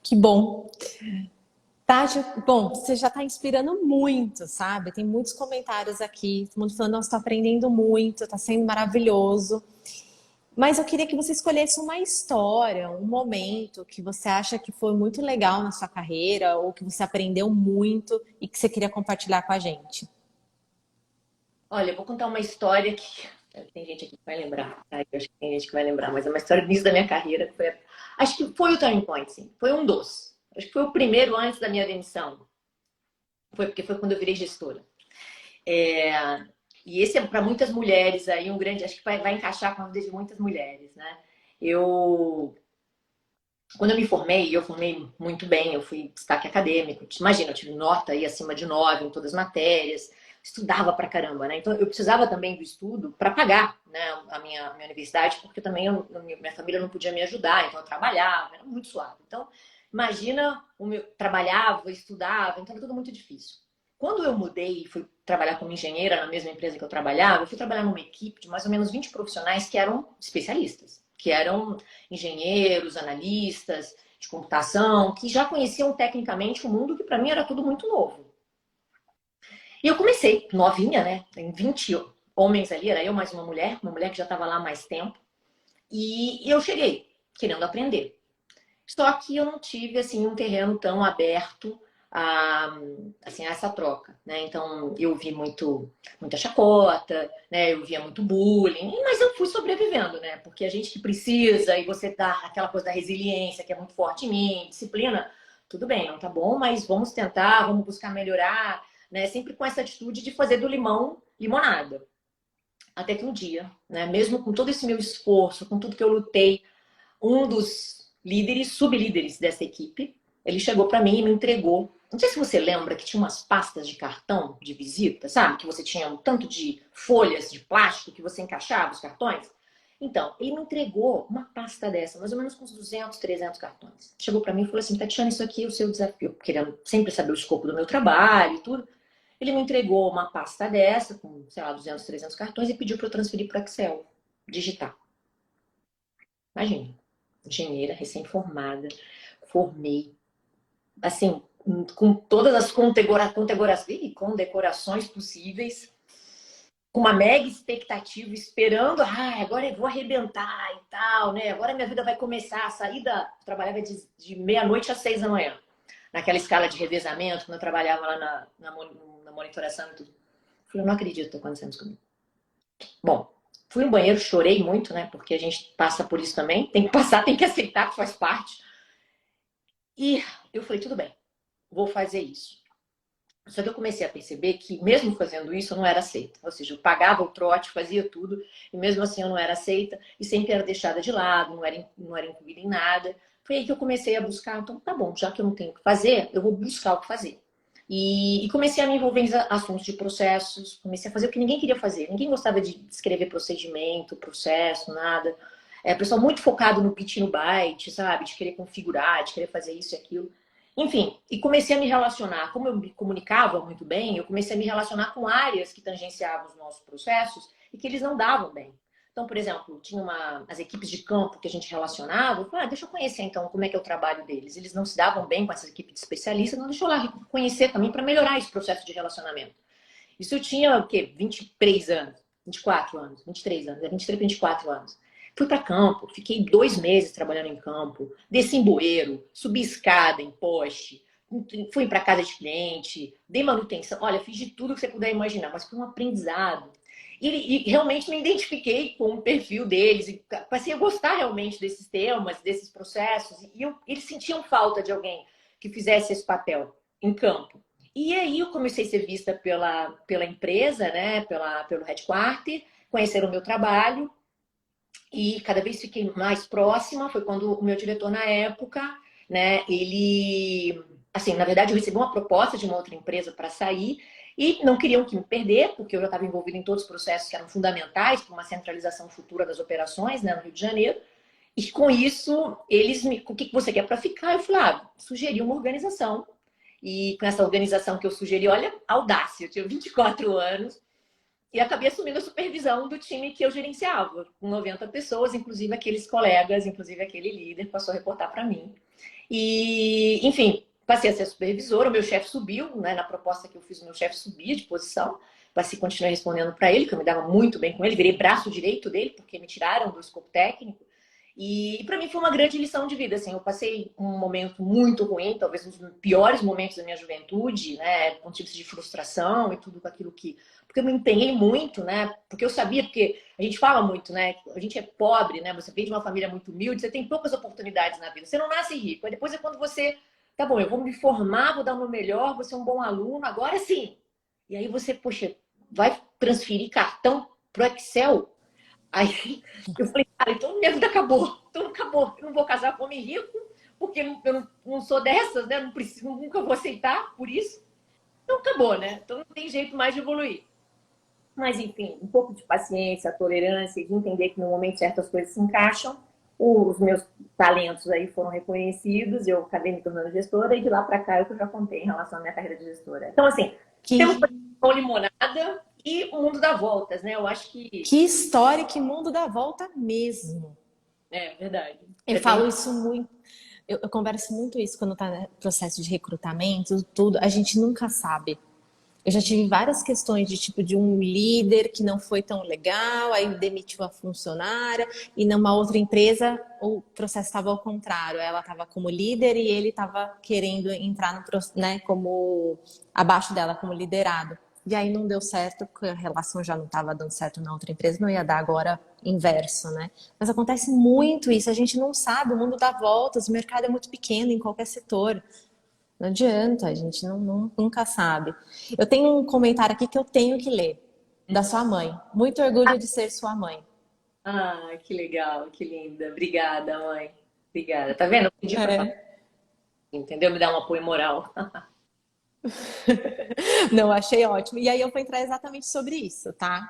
Que bom. Tati, bom, você já está inspirando muito, sabe? Tem muitos comentários aqui, todo mundo falando, nossa, estou aprendendo muito, está sendo maravilhoso. Mas eu queria que você escolhesse uma história, um momento que você acha que foi muito legal na sua carreira, ou que você aprendeu muito e que você queria compartilhar com a gente. Olha, eu vou contar uma história que tem gente aqui que vai lembrar. Tá? Eu acho que tem gente que vai lembrar, mas é uma história do início da minha carreira. Acho que foi o turning point, sim. Foi um dos. Acho que foi o primeiro antes da minha demissão. Porque foi quando eu virei gestora. E esse é para muitas mulheres aí um grande. Acho que vai encaixar com a vida de muitas mulheres, né? Quando eu me formei, eu formei muito bem, eu fui destaque acadêmico. Imagina, eu tive nota aí acima de 9 em todas as matérias, estudava pra caramba, né? Então eu precisava também do estudo para pagar, né, a minha universidade, porque também minha família não podia me ajudar, então eu trabalhava, era muito suave. Então, imagina, trabalhava, estudava, então era tudo muito difícil. Quando eu mudei e fui trabalhar como engenheira na mesma empresa que eu trabalhava, eu fui trabalhar numa equipe de mais ou menos 20 profissionais que eram especialistas, que eram engenheiros, analistas de computação, que já conheciam tecnicamente o mundo que para mim era tudo muito novo. E eu comecei novinha, né? Tem 20 homens ali, era eu mais uma mulher que já estava lá há mais tempo. E eu cheguei querendo aprender. Só que eu não tive assim um terreno tão aberto a essa troca, né? Então eu vi muita chacota, né? Eu via muito bullying, mas eu fui sobrevivendo, né? Porque a gente que precisa e você dá aquela coisa da resiliência que é muito forte em mim, disciplina, tudo bem, não tá bom, mas vamos tentar, vamos buscar melhorar, né? Sempre com essa atitude de fazer do limão limonada. Até que um dia, né? Mesmo com todo esse meu esforço, com tudo que eu lutei, um dos líderes, sublíderes dessa equipe, ele chegou para mim e me entregou. Não sei se você lembra que tinha umas pastas de cartão de visita, sabe? Que você tinha um tanto de folhas de plástico que você encaixava os cartões. Então, ele me entregou uma pasta dessa, mais ou menos com uns 200, 300 cartões. Chegou para mim e falou assim: Tatiana, isso aqui é o seu desafio. Querendo sempre saber o escopo do meu trabalho e tudo. Ele me entregou uma pasta dessa, com, sei lá, 200, 300 cartões e pediu para eu transferir para Excel, digitar. Imagina, engenheira, recém-formada, formei, assim, com todas as condecorações possíveis, com uma mega expectativa, esperando, agora eu vou arrebentar e tal, né? Agora minha vida vai começar. Eu trabalhava de meia-noite às 6 da manhã, naquela escala de revezamento, quando eu trabalhava lá na monitoração e tudo. Eu falei, eu não acredito que está acontecendo isso comigo. Bom, fui no banheiro, chorei muito, né? Porque a gente passa por isso também. Tem que passar, tem que aceitar que faz parte. E eu falei, tudo bem, vou fazer isso. Só que eu comecei a perceber que, mesmo fazendo isso, eu não era aceita. Ou seja, eu pagava o trote, fazia tudo, e mesmo assim eu não era aceita, e sempre era deixada de lado, não era incluída em nada. Foi aí que eu comecei a buscar, então tá bom, já que eu não tenho o que fazer, eu vou buscar o que fazer. E comecei a me envolver em assuntos de processos, comecei a fazer o que ninguém queria fazer. Ninguém gostava de escrever procedimento, processo, nada. É, pessoal muito focado no bit e no byte, sabe? De querer configurar, de querer fazer isso e aquilo. Enfim, e comecei a me relacionar, como eu me comunicava muito bem, eu comecei a me relacionar com áreas que tangenciavam os nossos processos e que eles não davam bem. Então, por exemplo, tinha as equipes de campo que a gente relacionava, eu falei, deixa eu conhecer então como é que é o trabalho deles. Eles não se davam bem com essa equipe de especialistas, não deixa eu lá conhecer também para melhorar esse processo de relacionamento. Isso eu tinha, o quê? 23 anos, 24 anos, 23 anos, 23 para 24 anos. Fui para campo, fiquei 2 meses trabalhando em campo, desci em bueiro, subi escada em poste, fui para casa de cliente, dei manutenção. Olha, fiz de tudo que você puder imaginar, mas foi um aprendizado. E realmente me identifiquei com o perfil deles, e passei a gostar realmente desses temas, desses processos, e eles sentiam falta de alguém que fizesse esse papel em campo. E aí eu comecei a ser vista pela empresa, né, pelo headquarter, conheceram o meu trabalho, e cada vez fiquei mais próxima. Foi quando o meu diretor na época, né, ele, assim, na verdade eu recebi uma proposta de uma outra empresa para sair e não queriam que me perder, porque eu já estava envolvida em todos os processos que eram fundamentais para uma centralização futura das operações, né, no Rio de Janeiro. E com isso, eles me, o que você quer para ficar? Eu falei, sugeri uma organização. E com essa organização que eu sugeri, olha, audácia, eu tinha 24 anos, e acabei assumindo a supervisão do time que eu gerenciava, com 90 pessoas, inclusive aqueles colegas, inclusive aquele líder passou a reportar para mim. E, enfim, passei a ser supervisora, o meu chefe subiu, né, na proposta que eu fiz, o meu chefe subia de posição, passei a continuar respondendo para ele, que eu me dava muito bem com ele, virei braço direito dele, porque me tiraram do escopo técnico. E para mim foi uma grande lição de vida. Assim, eu passei um momento muito ruim, talvez um dos piores momentos da minha juventude, né? Com tipos de frustração e tudo com aquilo que. Porque eu me empenhei muito, né? Porque eu sabia, porque a gente fala muito, né? A gente é pobre, né? Você vem de uma família muito humilde, você tem poucas oportunidades na vida. Você não nasce rico. Aí depois é quando você. Tá bom, eu vou me formar, vou dar o meu melhor, vou ser um bom aluno, agora sim. E aí você, poxa, vai transferir cartão pro Excel. Aí eu falei, cara, então minha vida acabou. Então acabou. Eu não vou casar com homem rico, porque eu não sou dessas, né? Não preciso, nunca vou aceitar por isso. Então acabou, né? Então não tem jeito mais de evoluir. Mas, enfim, um pouco de paciência, tolerância, de entender que no momento certas coisas se encaixam. Os meus talentos aí foram reconhecidos, eu acabei me tornando gestora, e de lá para cá é o que eu já contei em relação à minha carreira de gestora. Então, assim, temos Que, com limonada e o mundo dá voltas, né? Eu acho que que história, que mundo dá volta mesmo. é verdade. Eu É bem. falo isso muito, eu converso muito isso quando está no processo de recrutamento, tudo. A gente nunca sabe. Eu já tive várias questões de tipo de um líder que não foi tão legal, aí demitiu a funcionária, e numa outra empresa o processo estava ao contrário. Ela estava como líder e ele estava querendo entrar no, né, como abaixo dela, como liderado. E aí não deu certo, porque a relação já não estava dando certo na outra empresa, não ia dar agora inverso, né? Mas acontece muito isso, a gente não sabe, o mundo dá voltas, o mercado é muito pequeno em qualquer setor. Não adianta, a gente nunca sabe. Eu tenho um comentário aqui que eu tenho que ler, da sua mãe. Muito orgulho de ser sua mãe. Ah, que legal, que linda. Obrigada, mãe. Obrigada. Tá vendo? Eu pedi pra falar, É. entendeu? Me dar um apoio moral. Não, achei ótimo. E aí eu vou entrar exatamente sobre isso, tá?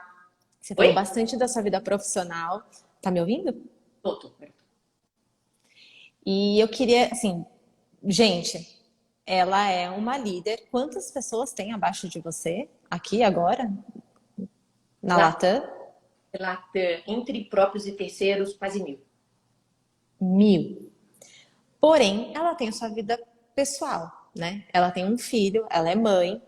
Você falou Oi? bastante da sua vida profissional. Tá me ouvindo? Tô. E eu queria, assim, gente, ela é uma líder. Quantas pessoas tem abaixo de você aqui agora, na Latam? Latam, entre próprios e terceiros, quase 1.000. 1.000. Porém, ela tem a sua vida pessoal, né? Ela tem um filho, ela é mãe,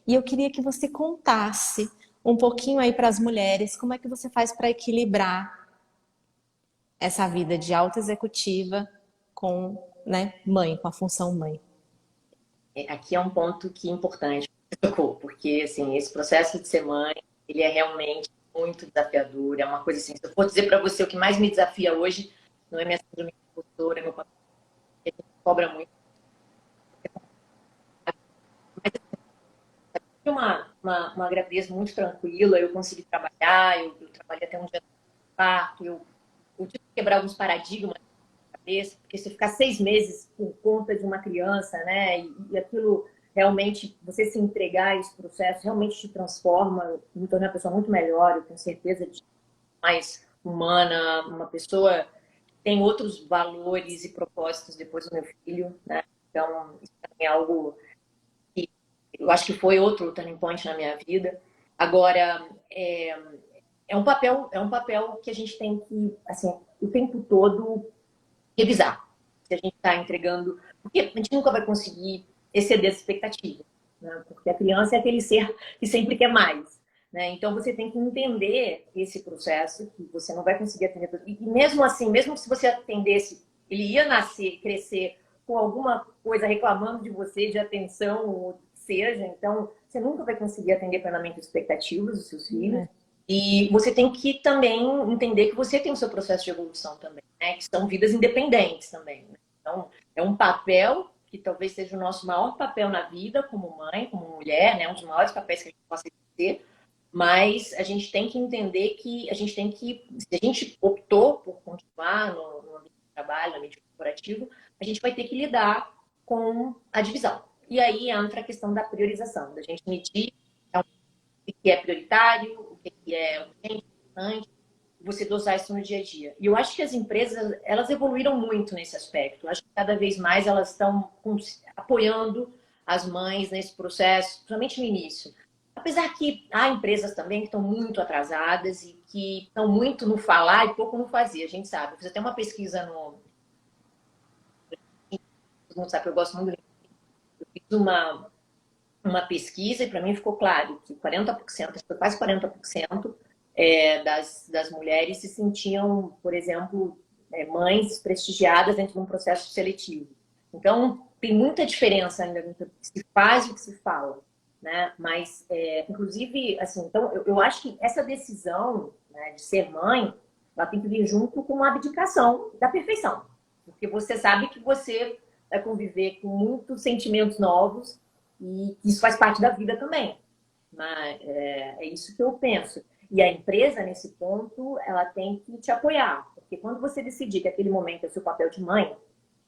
e eu queria que você contasse um pouquinho aí para as mulheres como é que você faz para equilibrar essa vida de alta executiva com, né, mãe, com a função mãe. Aqui é um ponto que é importante, porque assim, esse processo de ser mãe, ele é realmente muito desafiador. É uma coisa assim, se eu for dizer para você o que mais me desafia hoje, não é minha síndrome de impostora, é meu papel, que a gente cobra muito. tive uma gravidez muito tranquila, eu consegui trabalhar, eu trabalhei até um dia do parto, eu tive que quebrar alguns paradigmas na cabeça, porque se ficar 6 meses por conta de uma criança, né, e aquilo realmente, você se entregar a esse processo, realmente te transforma, me torna uma pessoa muito melhor, eu tenho certeza de mais humana, uma pessoa que tem outros valores e propósitos depois do meu filho, né? Então, isso também é algo que eu acho que foi outro turning point na minha vida. Agora, é um papel que a gente tem que, assim, o tempo todo revisar. Se a gente está entregando, porque a gente nunca vai conseguir exceder as expectativas, né? Porque a criança é aquele ser que sempre quer mais. Né? Então você tem que entender esse processo, que você não vai conseguir atender tudo. E mesmo assim, mesmo se você atendesse, ele ia nascer, crescer com alguma coisa reclamando de você, de atenção, ou que seja, então você nunca vai conseguir atender plenamente as expectativas dos seus filhos. E você tem que também entender que você tem o seu processo de evolução também, né? Que são vidas independentes também. Né? Então, é um papel que talvez seja o nosso maior papel na vida, como mãe, como mulher, né? Um dos maiores papéis que a gente possa ter. Mas a gente tem que entender que a gente tem que, se a gente optou por continuar no ambiente de trabalho, no ambiente corporativo, a gente vai ter que lidar com a divisão. E aí entra a questão da priorização, da gente medir o que é prioritário, o que é urgente, importante, você dosar isso no dia a dia. E eu acho que as empresas, elas evoluíram muito nesse aspecto. Eu acho que cada vez mais elas estão apoiando as mães nesse processo, principalmente no início. Apesar que há empresas também que estão muito atrasadas e que estão muito no falar e pouco no fazer, a gente sabe. Eu fiz até uma pesquisa no... Todo mundo sabe que eu gosto muito do... Eu fiz uma pesquisa e para mim ficou claro que 40%, quase 40% das mulheres se sentiam, por exemplo, mães desprestigiadas dentro de um processo seletivo. Então, tem muita diferença ainda entre o que se faz e o que se fala. Né? Mas, inclusive, assim, então, eu acho que essa decisão, né, de ser mãe, ela tem que vir junto com uma abdicação da perfeição. Porque você sabe que você vai conviver com muitos sentimentos novos e isso faz parte da vida também. Mas é isso que eu penso. E a empresa, nesse ponto, ela tem que te apoiar. Porque quando você decidir que aquele momento é o seu papel de mãe,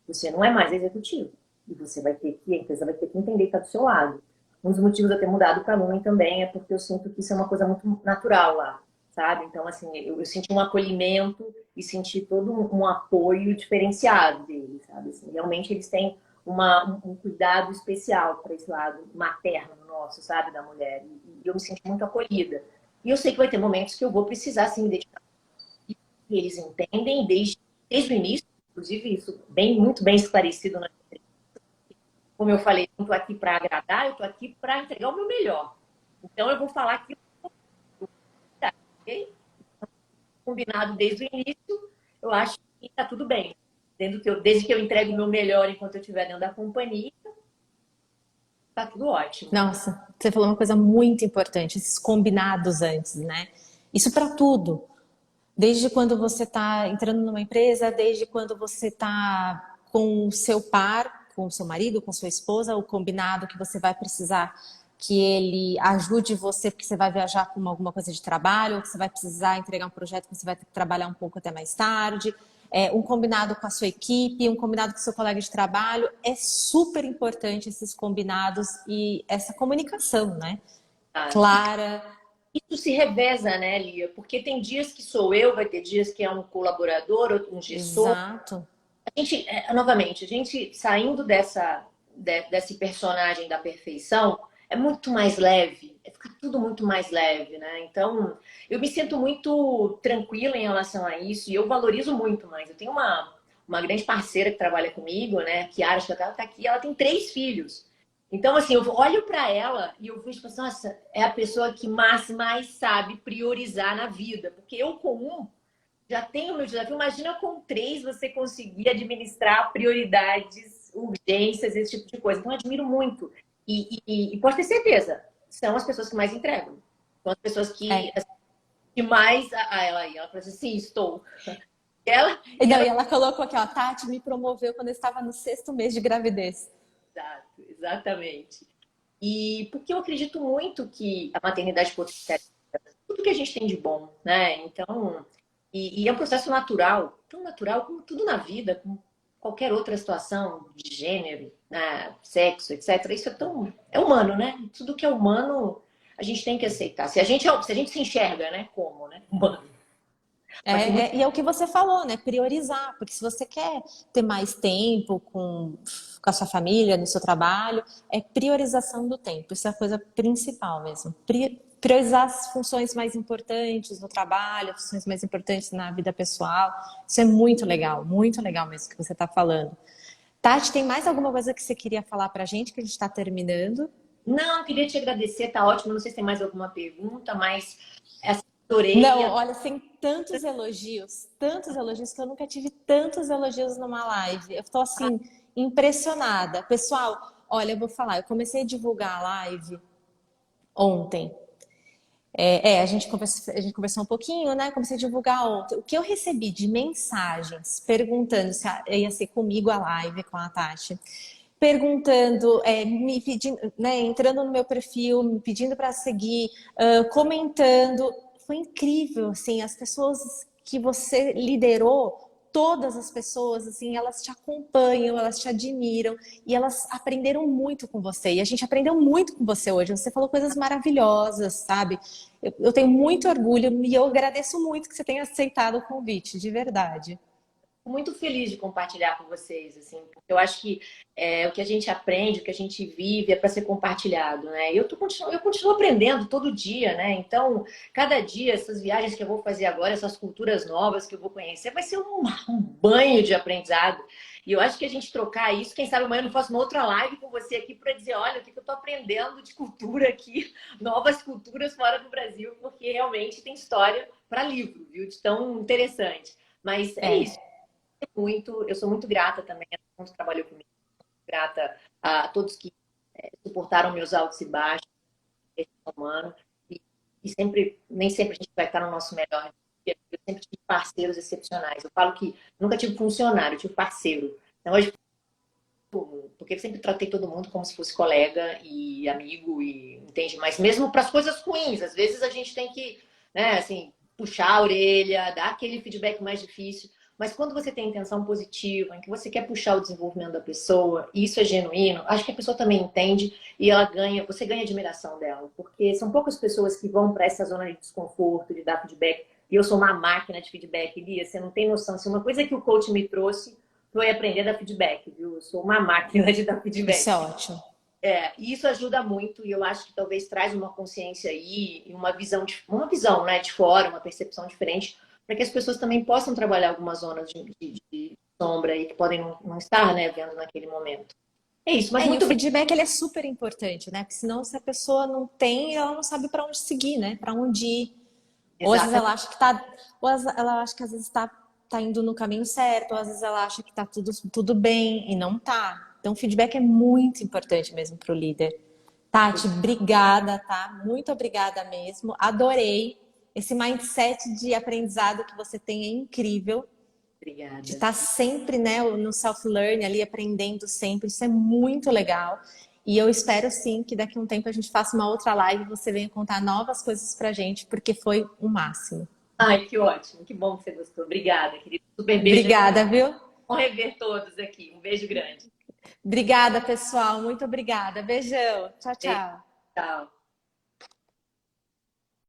você não é mais executivo. E você vai ter que, a empresa vai ter que entender que está do seu lado. Um dos motivos de eu ter mudado para a mãe também é porque eu sinto que isso é uma coisa muito natural lá, sabe? Então, assim, eu senti um acolhimento e senti todo um apoio diferenciado deles, sabe? Assim, realmente eles têm um cuidado especial para esse lado materno nosso, sabe? Da mulher. E eu me sinto muito acolhida. E eu sei que vai ter momentos que eu vou precisar, sim, me dedicar. E eles entendem desde o início, inclusive isso muito bem esclarecido na entrevista. Como eu falei, eu não estou aqui para agradar, eu estou aqui para entregar o meu melhor. Então eu vou falar aquilo que combinado desde o início, eu acho que está tudo bem. Desde que eu entregue o meu melhor enquanto eu estiver dentro da companhia, está tudo ótimo. Nossa, você falou uma coisa muito importante, esses combinados antes, né? Isso para tudo. Desde quando você está entrando numa empresa, desde quando você está com o seu par, com o seu marido, com sua esposa, o combinado que você vai precisar que ele ajude você porque você vai viajar com alguma coisa de trabalho, ou que você vai precisar entregar um projeto que você vai ter que trabalhar um pouco até mais tarde, um combinado com a sua equipe, um combinado com o seu colega de trabalho. É super importante esses combinados e essa comunicação, né? Clara. Isso se reveza, né, Lia? Porque tem dias que sou eu, vai ter dias que é um colaborador, um gestor. Exato. A gente, novamente, a gente saindo desse personagem da perfeição, é muito mais leve, fica tudo muito mais leve, né? Então, eu me sinto muito tranquila em relação a isso e eu valorizo muito mais. Eu tenho uma grande parceira que trabalha comigo, né? Que acha que ela tá aqui, ela tem 3 filhos. Então, assim, eu olho para ela e eu vejo, assim, nossa, é a pessoa que mais sabe priorizar na vida. Porque eu, com já tenho o meu desafio. Imagina com 3 você conseguir administrar prioridades, urgências, esse tipo de coisa. Então, eu admiro muito. E pode ter certeza, são as pessoas que mais entregam. São as pessoas que mais... ela falou assim, sim, estou. E ela colocou aqui, ó, Tati me promoveu quando eu estava no 6º mês de gravidez. Exato, exatamente. E porque eu acredito muito que a maternidade potencializa tudo que a gente tem de bom, né? Então, é um processo natural, tão natural como tudo na vida, como qualquer outra situação de gênero, né? Sexo, etc. Isso é humano, né? Tudo que é humano a gente tem que aceitar. Se a gente se enxerga, né? Como, né? Humano. Mas tem muito. E é o que você falou, né? Priorizar, porque se você quer ter mais tempo com a sua família, no seu trabalho, é priorização do tempo. Isso é a coisa principal mesmo. Priorizar as funções mais importantes no trabalho, as funções mais importantes na vida pessoal. Isso é muito legal mesmo que você está falando. Tati, tem mais alguma coisa que você queria falar pra gente, que a gente está terminando? Não, queria te agradecer, tá ótimo. Não sei se tem mais alguma pergunta, mas essa adorei. Não, olha, tem tantos elogios que eu nunca tive tantos elogios numa live. Eu tô assim, impressionada. Pessoal, olha, eu vou falar, eu comecei a divulgar a live ontem. A gente conversou um pouquinho, né? Comecei a divulgar ontem. O que eu recebi de mensagens perguntando se ia ser comigo a live com a Tati, perguntando, me pedindo, né, entrando no meu perfil, me pedindo para seguir, comentando. Foi incrível, assim, as pessoas que você liderou, todas as pessoas, assim, elas te acompanham, elas te admiram e elas aprenderam muito com você. E a gente aprendeu muito com você hoje. Você falou coisas maravilhosas, sabe? Eu tenho muito orgulho e eu agradeço muito que você tenha aceitado o convite, de verdade. Muito feliz de compartilhar com vocês, assim, porque eu acho que o que a gente aprende, o que a gente vive é para ser compartilhado, né? Eu continuo aprendendo todo dia, né? Então, cada dia, essas viagens que eu vou fazer agora, essas culturas novas que eu vou conhecer, vai ser um banho de aprendizado. E eu acho que a gente trocar isso, quem sabe amanhã eu não faço uma outra live com você aqui para dizer, olha, o que eu estou aprendendo de cultura aqui, novas culturas fora do Brasil, porque realmente tem história para livro, viu? De tão interessante. Mas é isso É. muito, eu sou muito grata também a todo mundo que trabalhou comigo, grata a todos que suportaram meus altos e baixos, esse humano, e, sempre, nem sempre a gente vai estar no nosso melhor dia. Eu sempre tive parceiros excepcionais. Eu falo que nunca tive funcionário, eu tive parceiro. Então, hoje, porque eu sempre tratei todo mundo como se fosse colega e amigo, e entende? Mas mesmo para as coisas ruins, às vezes a gente tem que, né, assim, puxar a orelha, dar aquele feedback mais difícil. Mas quando você tem intenção positiva, em que você quer puxar o desenvolvimento da pessoa, e isso é genuíno, acho que a pessoa também entende e ela ganha, você ganha admiração dela, porque são poucas pessoas que vão para essa zona de desconforto, de dar feedback. E eu sou uma máquina de feedback, Lia, você não tem noção. Se uma coisa que o coach me trouxe foi aprender a dar feedback, viu? Eu sou uma máquina de dar Isso é feedback. ótimo. E isso ajuda muito e eu acho que talvez traz uma consciência aí e uma visão, né, de fora, uma percepção diferente, para que as pessoas também possam trabalhar algumas zonas de sombra aí que podem não estar, né, vendo naquele momento. É isso, mas E o muito obrigada. feedback ele é super importante, né? Porque senão se a pessoa não tem, ela não sabe para onde seguir, né? Para onde ir. Ou às vezes ela Exatamente. acha que tá, ou ela acha que às vezes tá indo no caminho certo, ou às vezes ela acha que tá tudo bem e não tá. Então o feedback é muito importante mesmo para o líder. Tati, obrigada, tá? Muito obrigada mesmo. Adorei. Esse mindset de aprendizado que você tem é incrível. De Obrigada. estar sempre, né, no self-learn ali, aprendendo sempre. Isso é muito legal. E eu espero sim que daqui a um tempo a gente faça uma outra live e você venha contar novas coisas pra gente, porque foi o máximo. Ai, que ótimo, que bom que você gostou. Obrigada, querido. Super beijo. Obrigada, viu? Vamos rever todos aqui. Um beijo grande. Obrigada, pessoal. Muito obrigada. Beijão. Tchau, Beijo, tchau. tchau.